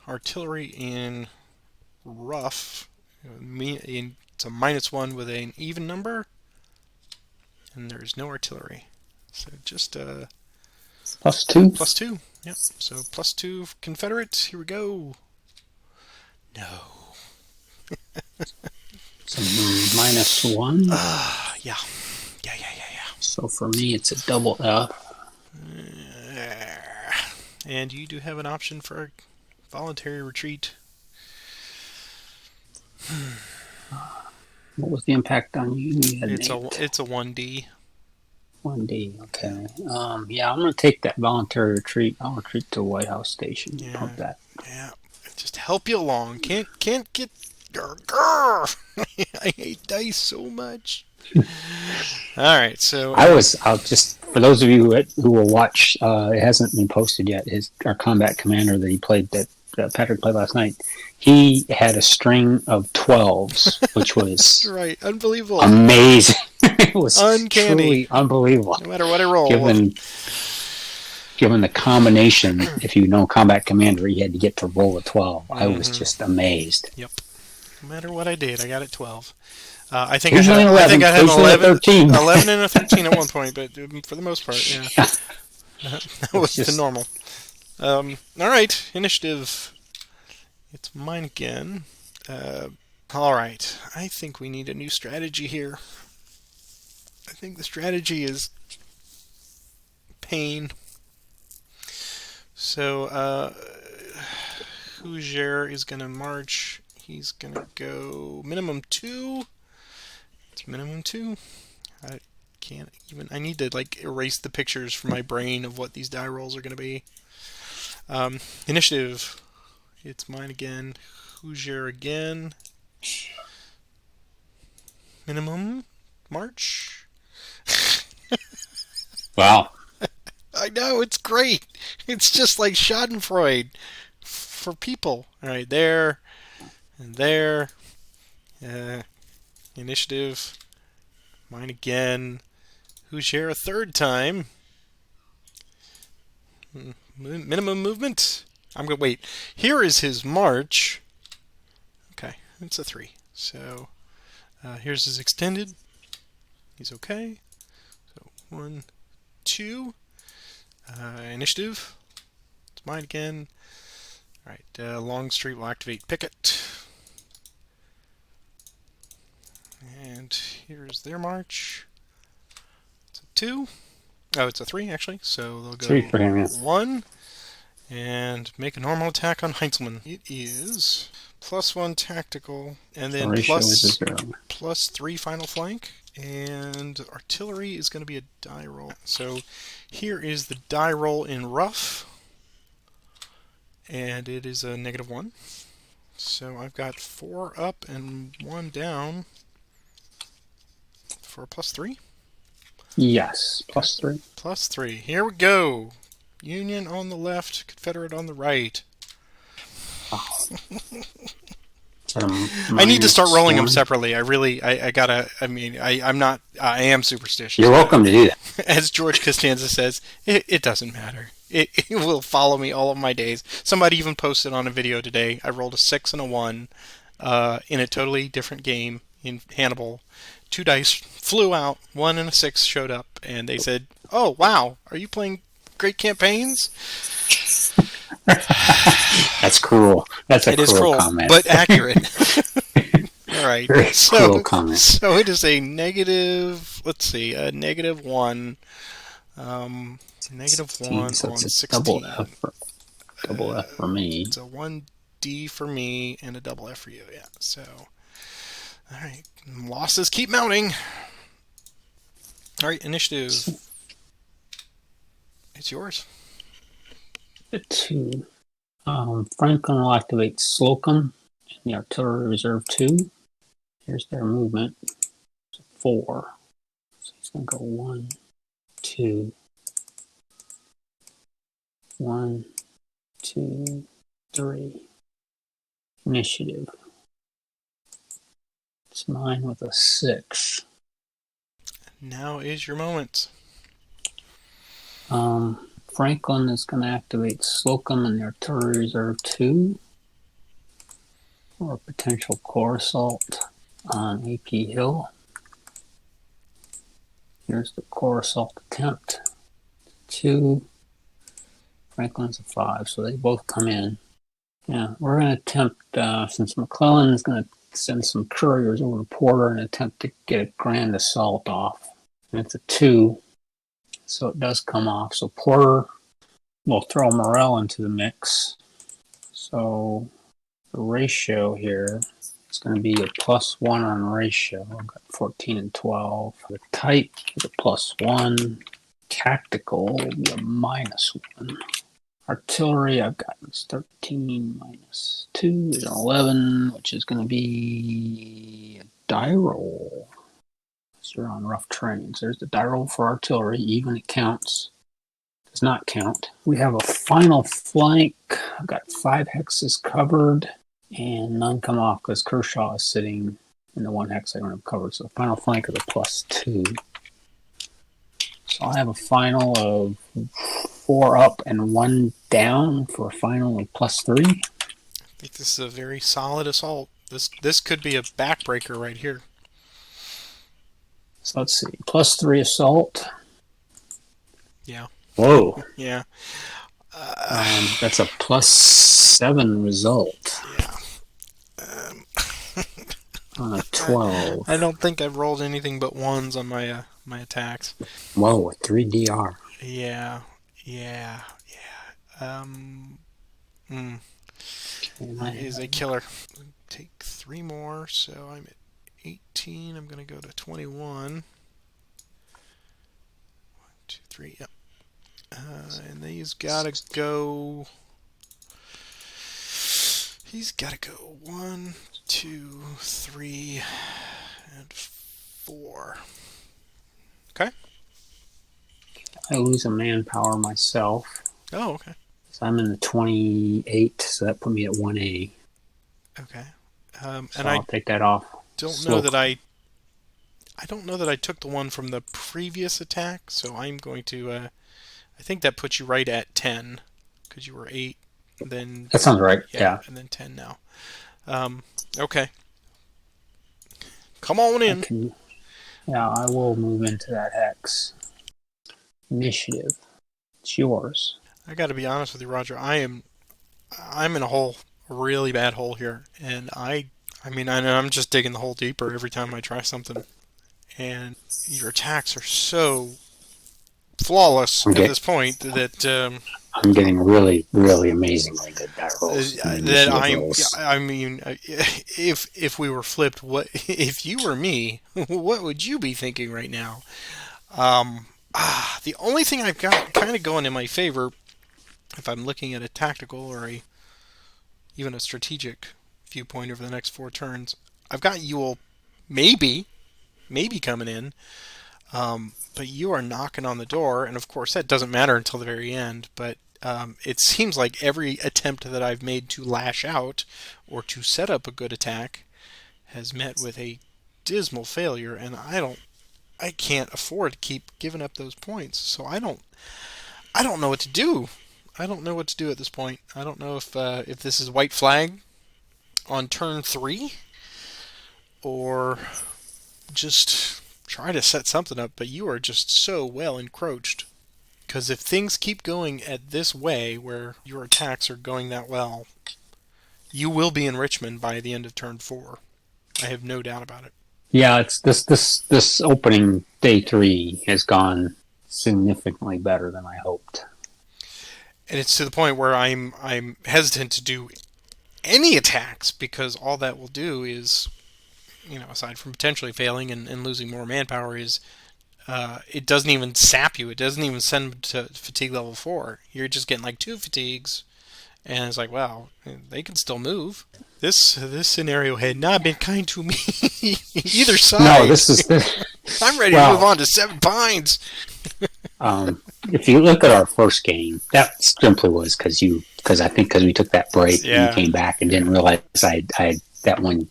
artillery in rough. It's a -1 with an even number, and there's no artillery. So just +2. +2. Yep. So +2 Confederate. Here we go. No. So -1. Yeah. Yeah. So for me, it's a double F. And you do have an option for a voluntary retreat. What was the impact on you? You had an It's a 8. it's a 1D. 1D. Okay. Yeah, I'm gonna take that voluntary retreat. I'll retreat to White House Station. Yeah, Pump that. yeah. Just help you along. Can't get. Grr, grr. I hate dice so much. All right, so I'll just for those of you who will watch. It hasn't been posted yet. Our combat commander that he played that Patrick played last night. He had a string of 12s, which was right, unbelievable, amazing. It was uncanny. truly unbelievable. No matter what I roll. Given given the combination, if you know Combat Commander, he had to get to roll a 12. I was Mm-hmm. just amazed. Yep. No matter what I did, I got it 12. I think I had Occasionally an a, I think 11, I had an occasionally a 11, 13. 11 and a 13 at one point, but for the most part, yeah, Yeah, that it was was the just normal. All right, initiative. It's mine again. Uh, all right, I think we need a new strategy here. I think the strategy is pain. So, Hoosier is gonna march. He's gonna go minimum 2. It's minimum 2. I can't even. I need to like erase the pictures from my brain of what these die rolls are going to be. Initiative. It's mine again. Hoosier again. Minimum March. wow. I know it's great. It's just like Schadenfreude for people. All right, there and there. Uh, Initiative. Mine again. Hoosier a third time. Minimum movement. I'm gonna wait. Here is his march. Okay, it's a 3. So here's his extended. He's okay. So 1, 2. Initiative. It's mine again. All right. Longstreet will activate Picket. And here's their march. It's a 2. Oh, it's a 3 actually. So they'll 3 go for him, yeah. 1 and make a normal attack on Heinzelman. It is +1 tactical and So then ratio is a 0. +3 final flank. And artillery is going to be a die roll. So here is the die roll in rough. And it is a -1. So I've got 4 up and 1 down for a +3. Yes, Okay, +3. +3. Here we go. Union on the left, Confederate on the right. Wow. Is that a I need to start rolling them -1? separately. I gotta. I mean, I'm not. I am superstitious, You're but welcome to do that. as George Costanza says, it doesn't matter. It will follow me all of my days. Somebody even posted on a video today. I rolled a 6 and a 1 in a totally different game in Hannibal. 2 dice flew out. 1 and a 6 showed up, and they said, "Oh wow, are you playing Great Campaigns?" That's cruel. That's a It is cruel cruel, comment. but accurate. All right. Very cruel So comment. so it is a negative. Let's see, a -1. Um, -1 So on it's a double 16. double F for me. It's a 1D for me and a double F for you. Yeah. So, all right. Losses keep mounting. All right. Initiative. It's yours. The 2. Franklin will activate Slocum and the Artillery Reserve 2. Here's their movement. It's 4. So he's going to go 1, 2, 1, 2, 3. Initiative. It's mine with a 6. Now is your moment. Franklin is going to activate Slocum and the Artillery Reserve 2 for a potential core assault on AP Hill. Here's the core assault attempt. 2. Franklin's a 5, so they both come in. Yeah, we're going to attempt, since McClellan is going to send some couriers over to Porter and attempt to get a grand assault off. And it's a 2, so it does come off. So Porter will throw Morrell into the mix. So the ratio here is It's going to be a +1 on ratio. I've got 14 and 12. The type is a +1. Tactical will be a -1. Artillery, I've got is 13 -2 is 11, which is going to be a die roll. So you're on rough terrains. There's the die roll for artillery. Even it counts. Does not count. We have a final flank. I've got 5 hexes covered, and none come off because Kershaw is sitting in the 1 hex I don't have covered. So the final flank is a +2. So I have a final of 4 up and 1 down for a final of +3. I think this is a very solid assault. This could be a backbreaker right here. So let's see. +3 assault. Yeah. Whoa. Yeah. That's a +7 result Yeah. on a 12. I don't think I've rolled anything but ones on my attacks. Whoa, a 3 DR. Yeah. Yeah. Yeah. That is a killer. Take 3 more, so I'm at 18. I'm going to go to 21. 1, 2, 3. Yep. And these gotta go. He's gotta go 1, 2, 3, and 4. Okay. I lose a manpower myself. Oh, okay. So I'm in the 28, so that put me at 1A. Okay. So And I'll take that off. don't know Slow. that I don't know that I took the one from the previous attack, so I'm going to. I think that puts you right at 10, because you were 8, then That sounds right. yeah, Yeah. and then 10 now. Okay. Come on in. Yeah, I will move into that hex. Initiative. It's yours. I got to be honest with you, Roger. I'm in a hole, a really bad hole here, and I mean, I'm just digging the hole deeper every time I try something. And your attacks are so flawless I'm, at get, this point that I'm getting really, really amazingly good die rolls and that initiative rolls. I mean, if we were flipped, what if you were me? What would you be thinking right now? The only thing I've got kind of going in my favor, if I'm looking at a tactical or even a strategic viewpoint over the next 4 turns, I've got Yule maybe coming in, but you are knocking on the door, and of course that doesn't matter until the very end. But it seems like every attempt that I've made to lash out or to set up a good attack has met with a dismal failure, and I can't afford to keep giving up those points. So I don't know what to do. I don't know what to do at this point. I don't know if this is white flag on turn 3 or just try to set something up. But you are just so well encroached. Because if things keep going at this way, where your attacks are going that well, you will be in Richmond by the end of turn 4. I have no doubt about it. Yeah, it's this opening day 3 has gone significantly better than I hoped. And it's to the point where I'm hesitant to do any attacks because all that will do is, aside from potentially failing and losing more manpower, is it doesn't even sap you. It doesn't even send to fatigue level 4. You're just getting like 2 fatigues, and it's like, wow, they can still move. This scenario had not been kind to me either side. No, this is I'm ready to well. move on to 7 Pines. If you look at our first game, that simply was because we took that break and you came back and didn't realize I had that one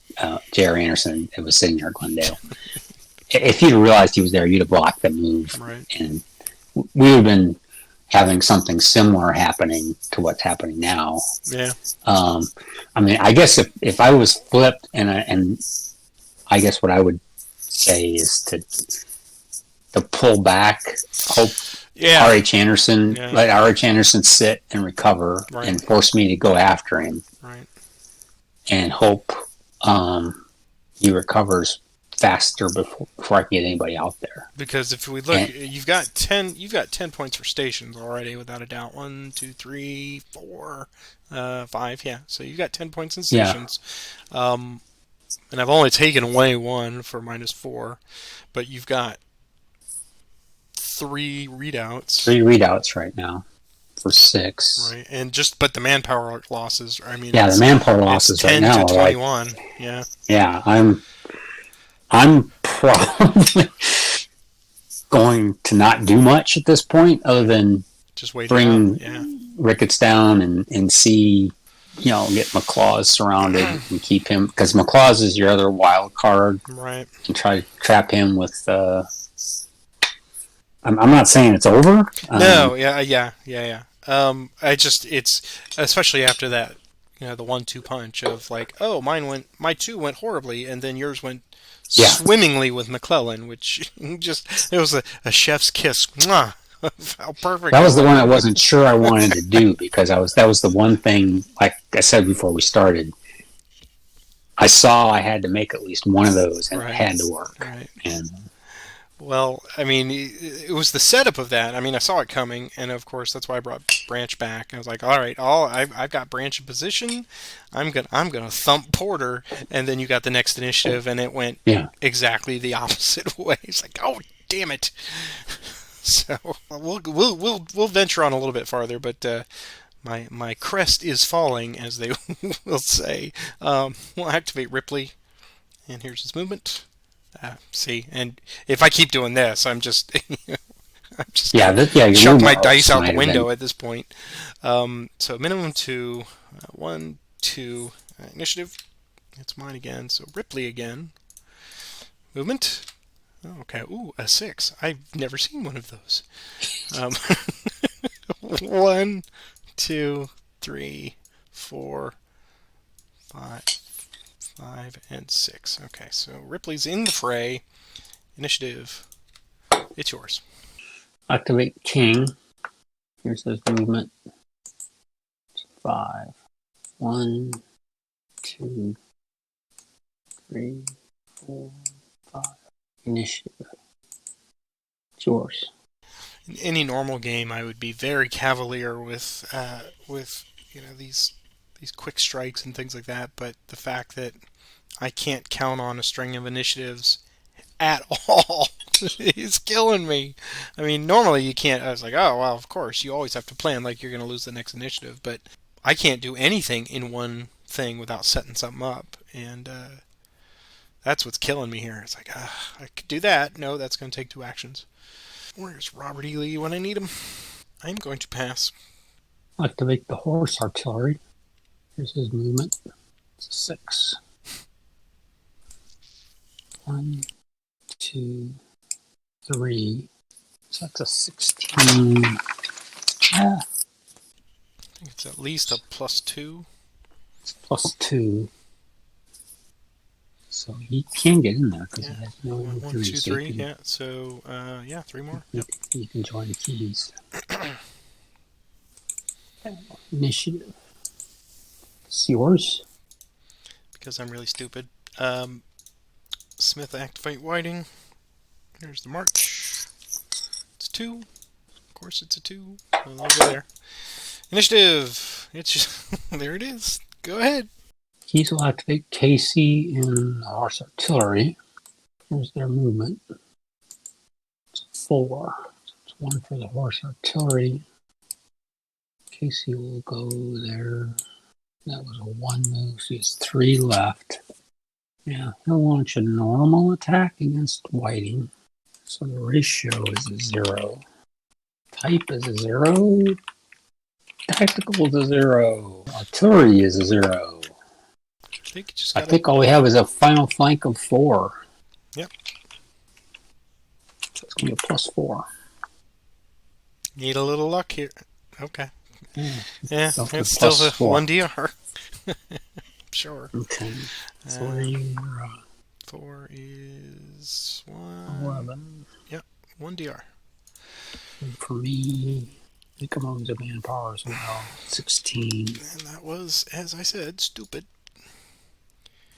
J.R. Anderson that was sitting there at Glendale. If you'd have realized he was there, you'd have blocked the move, Right. and we would have been having something similar happening to what's happening now. Yeah. I mean, I guess if I was flipped, and I guess what I would say is to pull back, hope R.H. Anderson, let R.H. Anderson sit and recover, and force me to go after him, and hope he recovers faster before I can get anybody out there. Because if we look, you've got 10 points for stations already, without a doubt. 1, 2, 3, 4, 5. Yeah, so you've got 10 points in stations. And I've only taken away one for -4, but you've got three readouts, Three readouts right now for 6. right? And just but the manpower losses. I mean, Yeah, the manpower it's losses right 10 to now are like, 21. Yeah, yeah, I'm probably going to not do much at this point other than just wait it out. bring Yeah, Ricketts down and see, get McClaws surrounded and keep him, because McClaws is your other wild card, right. and try to trap him with. I'm not saying it's over. No, yeah. I just it's especially after that, the 1-2 punch of like, oh, my two went horribly, and then yours went Yeah, swimmingly with McClellan, which just it was a chef's kiss. Mwah, of how perfect that it was the one was. I wasn't sure I wanted to do, because that was the one thing, like I said before we started, I saw I had to make at least one of those, and it Right, had to work. right. And Well, I mean, it was the setup of that. I mean, I saw it coming, and of course, that's why I brought Branch back. I was like, all right, I've got Branch in position. I'm gonna thump Porter, and then you got the next initiative, and it went yeah, exactly the opposite way. It's like, oh, damn it. So we'll venture on a little bit farther, but my crest is falling, as they will say. We'll activate Ripley, and here's his movement. See, and if I keep doing this, I'm just yeah, gonna yeah. Your chuck my movement dice rolls out the might have been. window at this point. So minimum two, one, two, initiative. It's mine again. So Ripley again. Movement. Oh, okay. Ooh, a 6. I've never seen one of those. Um, one, two, three, four, five, and 6. Okay, so Ripley's in the fray. Initiative. It's yours. Activate King. Here's his movement. 5. 1, 2, 3, 4, 5. Initiative. It's yours. In any normal game, I would be very cavalier with these quick strikes and things like that. But the fact that I can't count on a string of initiatives at all is killing me. I mean, normally you can't. I was like, oh well, of course you always have to plan like you're going to lose the next initiative, but I can't do anything in one thing without setting something up, and that's what's killing me here. It's like, I could do that. No, that's going to take 2 actions. Where's Robert E. Lee when I need him? I'm going to pass. Activate the Horse Artillery. Here's his movement. It's a 6. 1, 2, 3. So that's a 16. Ah, I think it's at least a +2. it's +2. So he can get in there because Yeah. he has no One, one, three. two, So three. Yeah. So, yeah, 3 more. Yep. he can join the keys. Initiative. It's yours. Because I'm really stupid. Um, Smith activate Whiting. Here's the march. It's 2. Of course, it's a 2. So I'll go there. Initiative. It's just there. It is. Go ahead. Keys will activate Casey in Horse Artillery. Here's their movement. It's 4. It's 1 for the Horse Artillery. Casey will go there. That was a 1 move, so he has 3 left. Yeah, he'll launch a normal attack against Whiting. So the ratio is a 0. Type is a 0. Tactical is a 0. Artillery is a 0. I think you just I gotta. think all we have is a final flank of 4. Yep. So it's going to be a +4. Need a little luck here. Okay. Yeah, Yeah, so for it's still a +4. 1 DR. Sure. Okay. So what are Uh, you? 4 is 1. 11. Yep, 1 DR. And for me, I think I'm always a manpower as well. 16. And that was, as I said, stupid.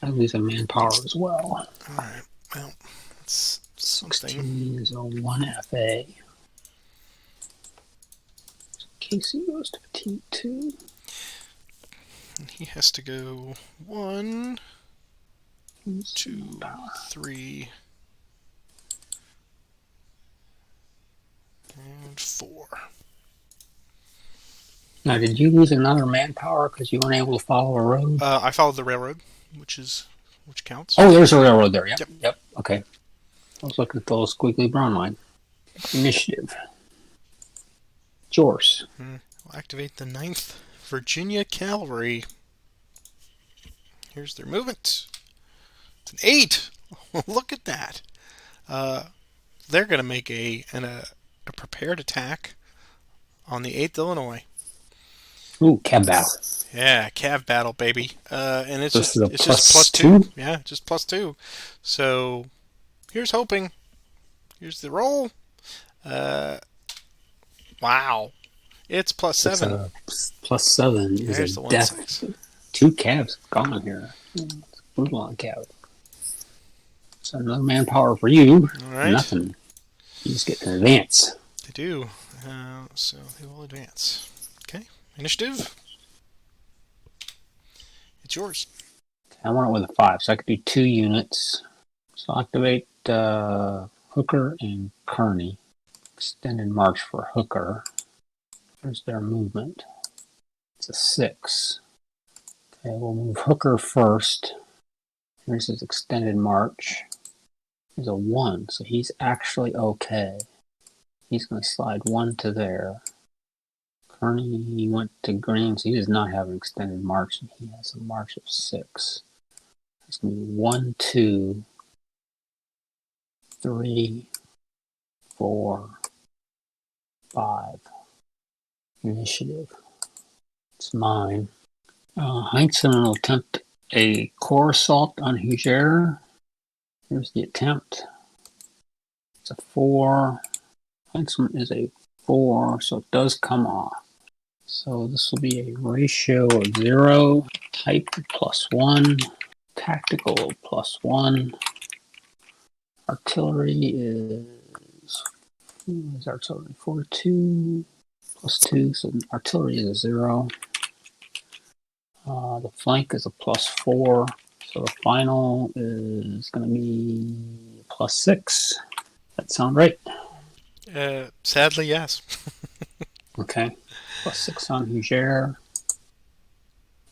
I lose a manpower as well. Alright, well, that's something. 16 is a 1 FA. Casey goes to petite 2. He has to go 1, 2, 3, and 4. Now, did you lose another manpower because you weren't able to follow a road? I followed the railroad, which counts. Oh, there's a railroad there. Yep, Yep. yep. Okay. I was looking at the little squiggly brown line. Initiative. Yours. We'll activate the Ninth Virginia Cavalry. Here's their movement. It's an 8. Look at that. Uh, they're going to make a prepared attack on the 8th Illinois. Ooh, cab battle. Yeah, cav battle, baby. And it's This is just a it's just plus +2. two. Yeah, just +2. So here's hoping. Here's the roll. Uh, wow, it's It's +7. a +7 is a There's the one death. six. Two cabs gone here. It's brutal on cab. So another manpower for you. All right, Nothing. You just get an advance. they do. So they will advance. Okay, initiative. It's yours. I want it with a 5, so I could do 2 units. So I'll activate Hooker and Kearney. Extended march for Hooker. There's their movement. It's a 6. Okay, we'll move Hooker first. Here's his extended march. He's a 1, so he's actually okay. He's going to slide 1 to there. Kearney went to green, so he does not have an extended march, and he has a march of 6. It's going to be 1, 2, 3, 4, 5. Initiative. It's mine. Heinzen will attempt a core assault on Hugere. Here's the attempt. It's a 4. Heinzen is a 4, so it does come off. So this will be a ratio of 0. Type +1. Tactical +1. Artillery is artillery 4-2 +2, so artillery is a 0. The flank is a +4, so the final is going to be +6. That sound right? Sadly, yes. Okay. +6 on Hugere.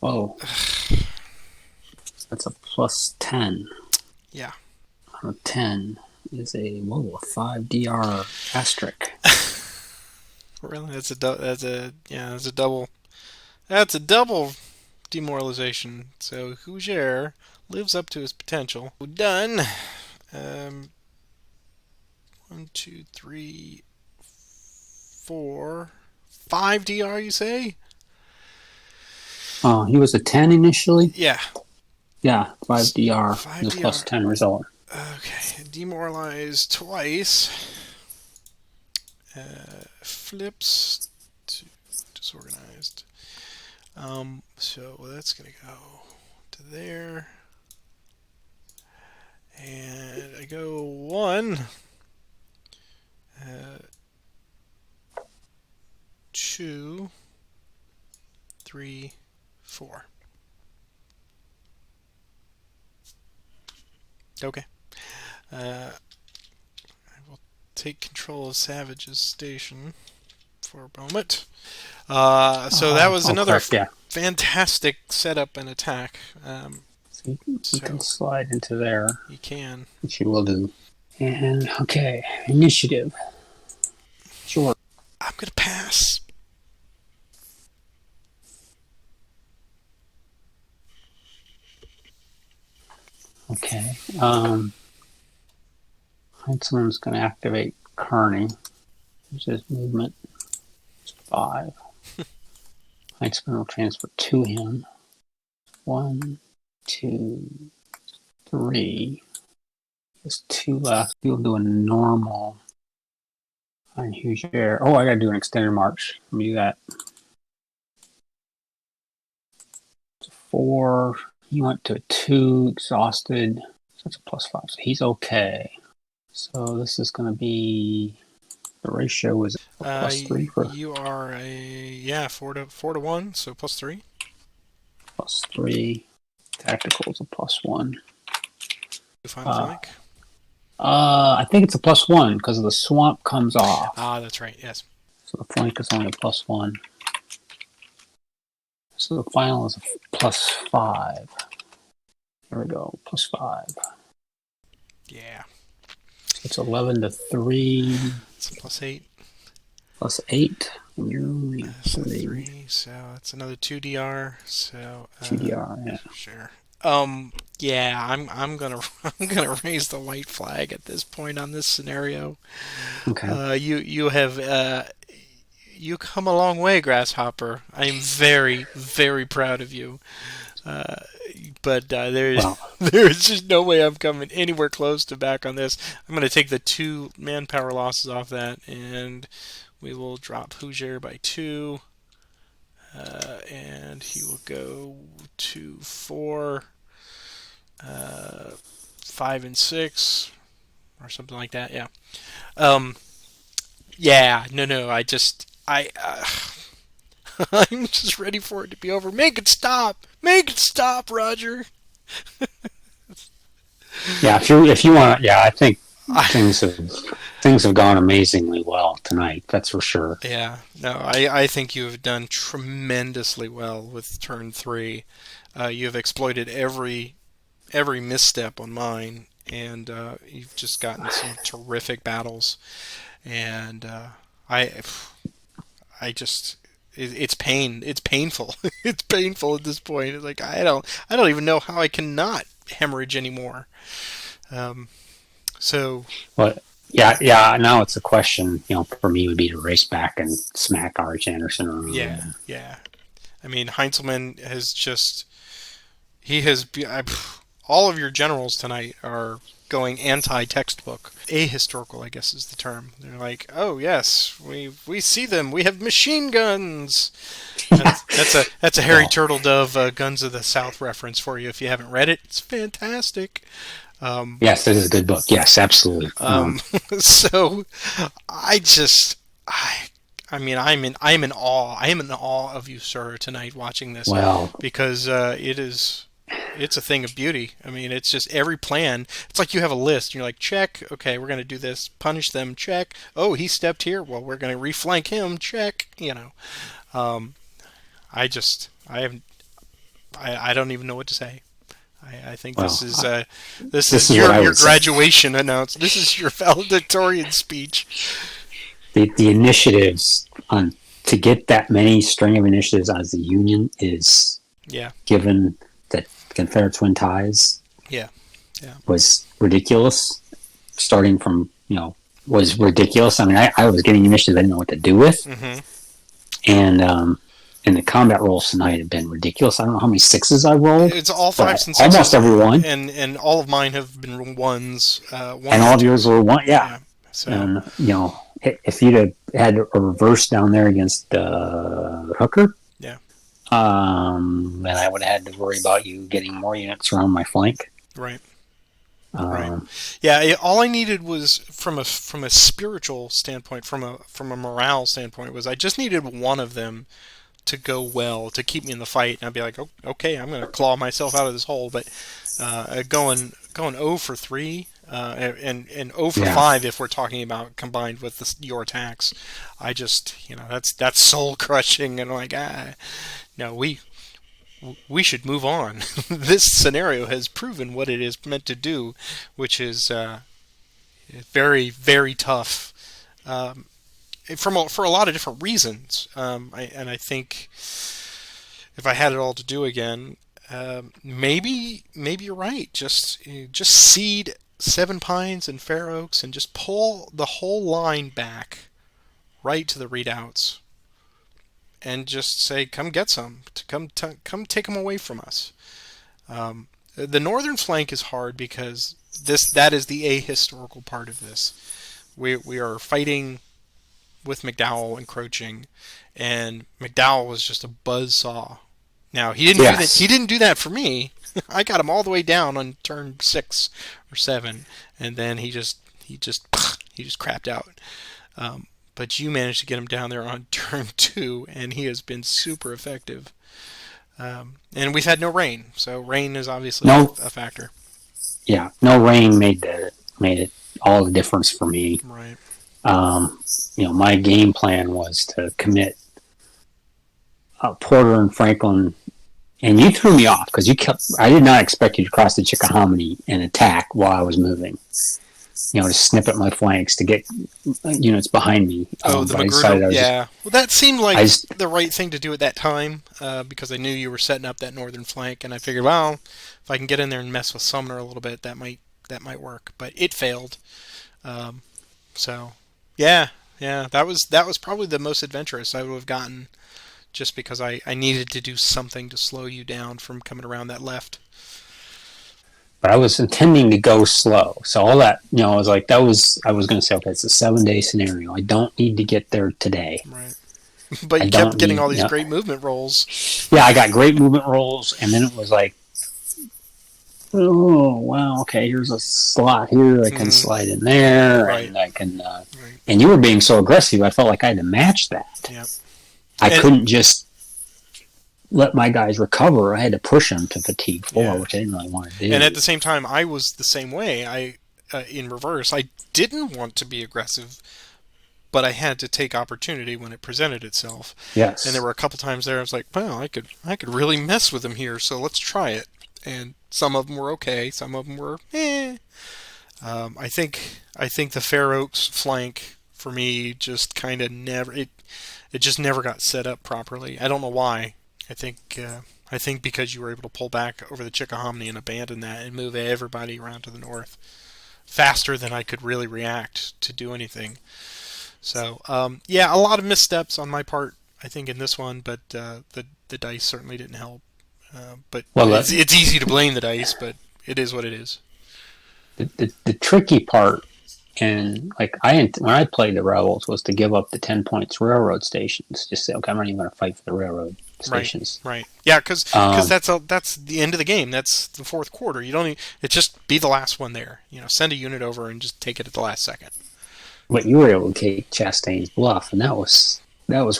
Oh, that's a +10. Yeah. On a 10 is a 5 DR asterisk. Really, that's a double. That's a double demoralization. So Hugere lives up to his potential. Done. Um, 1, 2, 3, 4, 5 DR. You say? He was a 10 initially. Yeah. Yeah, 5 DR Five is a DR. +10 result. Okay. Demoralized twice. Flips to disorganized. So that's gonna go to there. And I go 1, 2, 3, 4. Okay. I will take control of Savage's station for a moment. So that was another Correct, yeah. fantastic setup and attack. So you can So slide into there, you can. which you will do. And okay, initiative. Sure. I'm gonna pass. Okay. Someone's going to activate Kearney, which is movement 5. Heinzman will transfer to him. 1, 2, 3. There's 2 left. We'll do a normal on Hugere. Oh, I got to do an extended march. Let me do that. 4. He went to 2, exhausted. So that's a +5. So he's okay. So this is going to be, the ratio is a +3 for You are a 4 to 1, so +3. +3. Tactical is a +1. Final Uh, flank. I think it's a +1 because the swamp comes off. Ah, that's right. Yes. So the flank is only a +1. So the final is a +5. There we go, +5. Yeah. So it's 11 to 3 It's a +8. +8. And you're only So 3. 3. So that's another 2 DR. So 2DR, yeah. sure. Um. Yeah. I'm gonna I'm gonna raise the white flag at this point on this scenario. Okay. You have you come a long way, Grasshopper. I am very very proud of you. Uh, but there's Well, there's just no way I'm coming anywhere close to back on this. I'm going to take the 2 manpower losses off that, and we will drop Hoosier by 2, and he will go to 4, 5, and 6, or something like that. Yeah. Um. Yeah. No. No. I just. I. I'm just ready for it to be over. Make it stop. Make it stop, Roger. yeah. If you want, yeah, I think I, things have things have gone amazingly well tonight. That's for sure. Yeah, no, I think you have done tremendously well with turn 3. You have exploited every misstep on mine, and you've just gotten some terrific battles. And I I just it's pain. It's painful. It's painful at this point. It's like I don't even know how I cannot hemorrhage anymore. Um, so But yeah, yeah. Now it's a question. For me, would be to race back and smack Arch Anderson yeah, around. yeah. I mean, Heinzelman has just he has all of your generals tonight are going anti-textbook, ahistorical, I guess is the term. They're like, oh yes, we see them. We have machine guns. That's a Harry Well, Turtledove Guns of the South reference for you if you haven't read it. It's fantastic. Um, yes, this is a good book. Yes, absolutely. um, so I just I mean I'm in awe. I am in awe of you, sir, tonight watching this well, because it's a thing of beauty. I mean, it's just every plan. It's like you have a list. You're like, check. Okay, we're going to do this. Punish them. Check. Oh, he stepped here. Well, we're going to reflank him. Check. Um, I haven't. I don't even know what to say. I think well. this This is is what I your would say. graduation announcement. This is your valedictorian speech. The initiatives on to get that many string of initiatives as the Union is Yeah. given that Confederates win ties Yeah. Yeah. was ridiculous. Starting from was ridiculous. I mean, I was getting initiatives I didn't know what to do with, Mm-hmm. and the combat rolls tonight have been ridiculous. I don't know how many sixes I rolled, It's all but fives and almost sixes, every one, and all of mine have been ones, and ones all and of yours twos. were one. Yeah, Yeah. So and if you'd have had a reverse down there against Hooker, yeah. then I would have had to worry about you getting more units around my flank. Right. Right. Um, Yeah. All I needed was from a spiritual standpoint, from a morale standpoint, was I just needed one of them to go well to keep me in the fight, and I'd be like, oh, okay, I'm going to claw myself out of this hole. But going 0 for 3 and 0 for yeah, 5 if we're talking about combined with your attacks, I just that's soul crushing, and like no, we should move on. This scenario has proven what it is meant to do, which is very very tough. Um, for a lot of different reasons, and I think if I had it all to do again, maybe you're right. Just seed Seven Pines and Fair Oaks and just pull the whole line back right to the readouts and just say, "Come get some. Come take them away from us." The northern flank is hard because that is the ahistorical part of this. We are fighting with McDowell encroaching, and McDowell was just a buzz saw. Now he didn't do that. He yes, didn't do that for me. I got him all the way down on turn 6 or 7, and then he just crapped out. But you managed to get him down there on turn 2, and he has been super effective. And we've had no rain, so rain is obviously no, a factor. yeah, no rain made it all the difference for me. Right. Um, my game plan was to commit Porter and Franklin, and you threw me off because you kept. I did not expect you to cross the Chickahominy and attack while I was moving. To snip at my flanks to get units behind me. Oh, the But I Magruder. decided Yeah. Well, that semed I like just, the right thing to do at that time because I knew you were setting up that northern flank, and I figured, well, if I can get in there and mess with Sumner a little bit, that might work. But it failed. Um, so, yeah, yeah, that was probably the most adventurous I would have gotten, just because I needed to do something to slow you down from coming around that left. but I was intending to go slow. So all that, I was like, I was going to say, okay, it's a 7-day scenario. I don't need to get there today. Right. But I you kept don't getting need, all these great movement rolls. yeah, I got great movement rolls. And then it was like, oh, wow, okay, here's a slot here. I can Mm, slide in there right. and I can, Right. and you were being so aggressive. I felt like I had to match that. Yeah. I And couldn't just let my guys recover. I had to push them to fatigue 4, yeah. which I didn't really want to And at do. the same time, I was the same way. In reverse, I didn't want to be aggressive, but I had to take opportunity when it presented itself. And there Yes. were a couple times there I was like, well, I could really mess with them here, so let's try it. And some of them were okay, some of them were eh. I think the Fair Oaks flank for me just kind of never it just never got set up properly. I don't know why. I think I think because you were able to pull back over the Chickahominy and abandon that and move everybody around to the north faster than I could really react to do anything. So yeah, a lot of missteps on my part, I think, in this one, but the dice certainly didn't help. But Well, it's easy to blame the dice, but it is what it is. the tricky part, and like when I played the rebels, was to give up the 10 points railroad stations. Just say, okay, I'm not even going to fight for the railroad Right, stations. right. Yeah, because Um, that's the end of the game. That's the fourth quarter. You don't. It's just be the last one there. Send a unit over and just take it at the last second. but you were able to take Chastain's bluff, and that was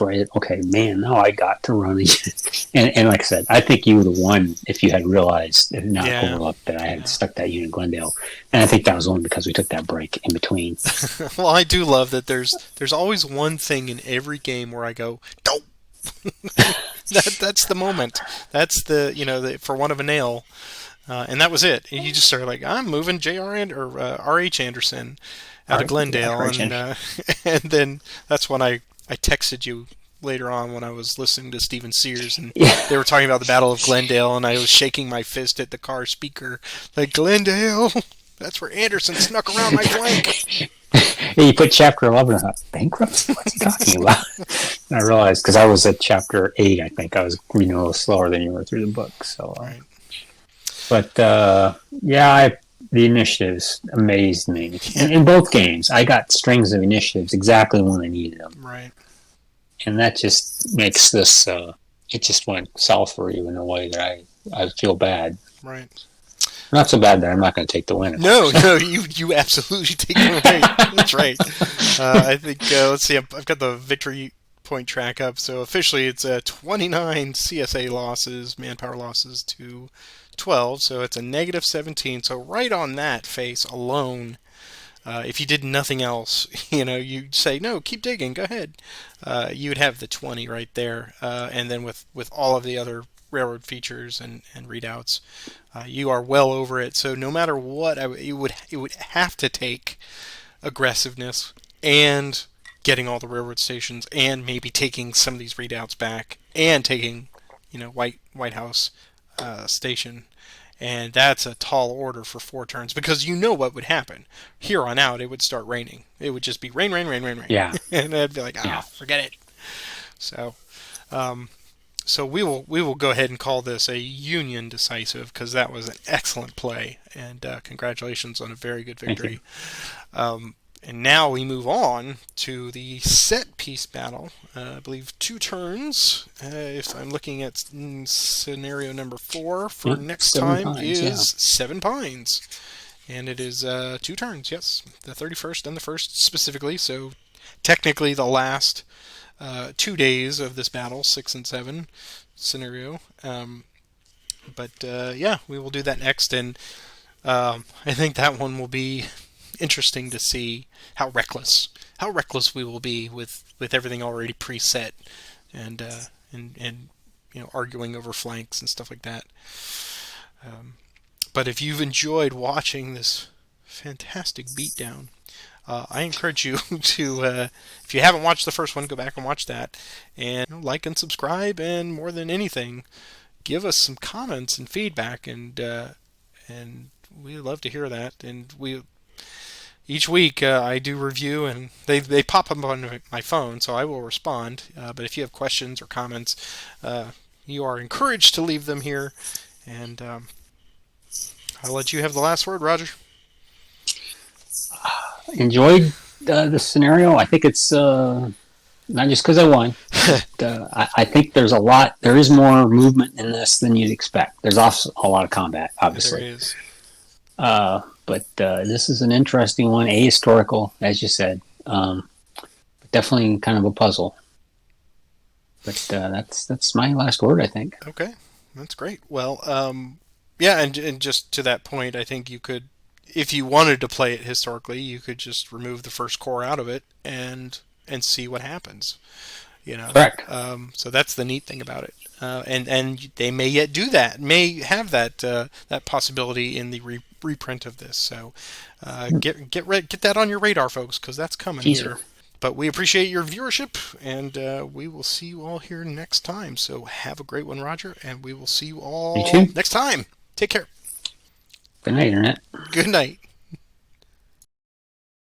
where okay, man, now I got to run again. And like I said, I think you would have won if you had realized, if not Yeah, overlooked, that I had yeah. stuck that unit in Glendale. And I think that was only because we took that break in between. Well, I do love that there's always one thing in every game where I go, nope. That's the moment. That's for one of a nail. And that was it. And you just started like, I'm moving or R.H. Anderson All out of right, yeah, Glendale, right, and Jen. and then that's when I texted you later on when I was listening to Stephen Sears, and Yeah. they were talking about the Battle of Glendale, and I was shaking my fist at the car speaker like, Glendale. That's where Anderson snuck around my flank. You put chapter 11, I thought, bankruptcy? What's he talking about? And I realized, because I was at chapter 8, I think I was reading a little slower than you were through the book. So, Right. but yeah, the initiatives amazed me. Yeah. In both games, I got strings of initiatives exactly when I needed them. Right. And that just makes this, it just went south for you in a way that I feel bad. Right. Not so bad that I'm not going to take the win, of No, course. no, you absolutely take the right. That's right. I think let's see. I've got the victory point track up. So officially, it's 29 CSA losses, manpower losses to 12. So it's a negative 17. So right on that face alone, if you did nothing else, you'd say no, keep digging, go ahead. You would have the 20 right there, and then with all of the other railroad features and readouts, you are well over it. So no matter what, it would have to take aggressiveness and getting all the railroad stations and maybe taking some of these readouts back and taking White House station, and that's a tall order for 4 turns because you know what would happen. Here on out, it would start raining. It would just be rain, rain, rain, rain, rain, Yeah, and I'd be like, yeah. forget it. So, um, so we will go ahead and call this a Union decisive because that was an excellent play, and congratulations on a very good Thank you. victory. And now we move on to the set piece battle. I believe 2 turns. If I'm looking at scenario number 4 for Yep, next 7 time pines, yeah. is Seven Pines, and it is 2 turns. Yes, the 31st and the first specifically. So technically the last 2 days of this battle, 6 and 7 scenario. But yeah, we will do that next. And I think that one will be interesting to see how reckless we will be with everything already preset and and arguing over flanks and stuff like that. But if you've enjoyed watching this fantastic beatdown, I encourage you to, if you haven't watched the first one, go back and watch that, and like and subscribe, and more than anything, give us some comments and feedback, and we love to hear that. And we each week I do review, and they pop up on my phone, so I will respond. But if you have questions or comments, you are encouraged to leave them here, and I'll let you have the last word, Roger. Enjoyed the scenario. I think it's not just because I won, but I think there's a lot. There is more movement in this than you'd expect. There's also a lot of combat, There obviously. is. But this is an interesting one, ahistorical, as you said. Definitely kind of a puzzle. But that's my last word, I think. Okay, that's great. Well, yeah, and just to that point, I think you could, if you wanted to play it historically, you could just remove the first core out of it and see what happens. You know, Correct. so that's the neat thing about it. And they may yet do that, may have that possibility in the reprint of this. So get that on your radar, folks, because that's coming Teaser. here. But we appreciate your viewership, and we will see you all here next time. So have a great one, Roger, and we will see you You all too. next time. Take care. Good night, Internet. Good night.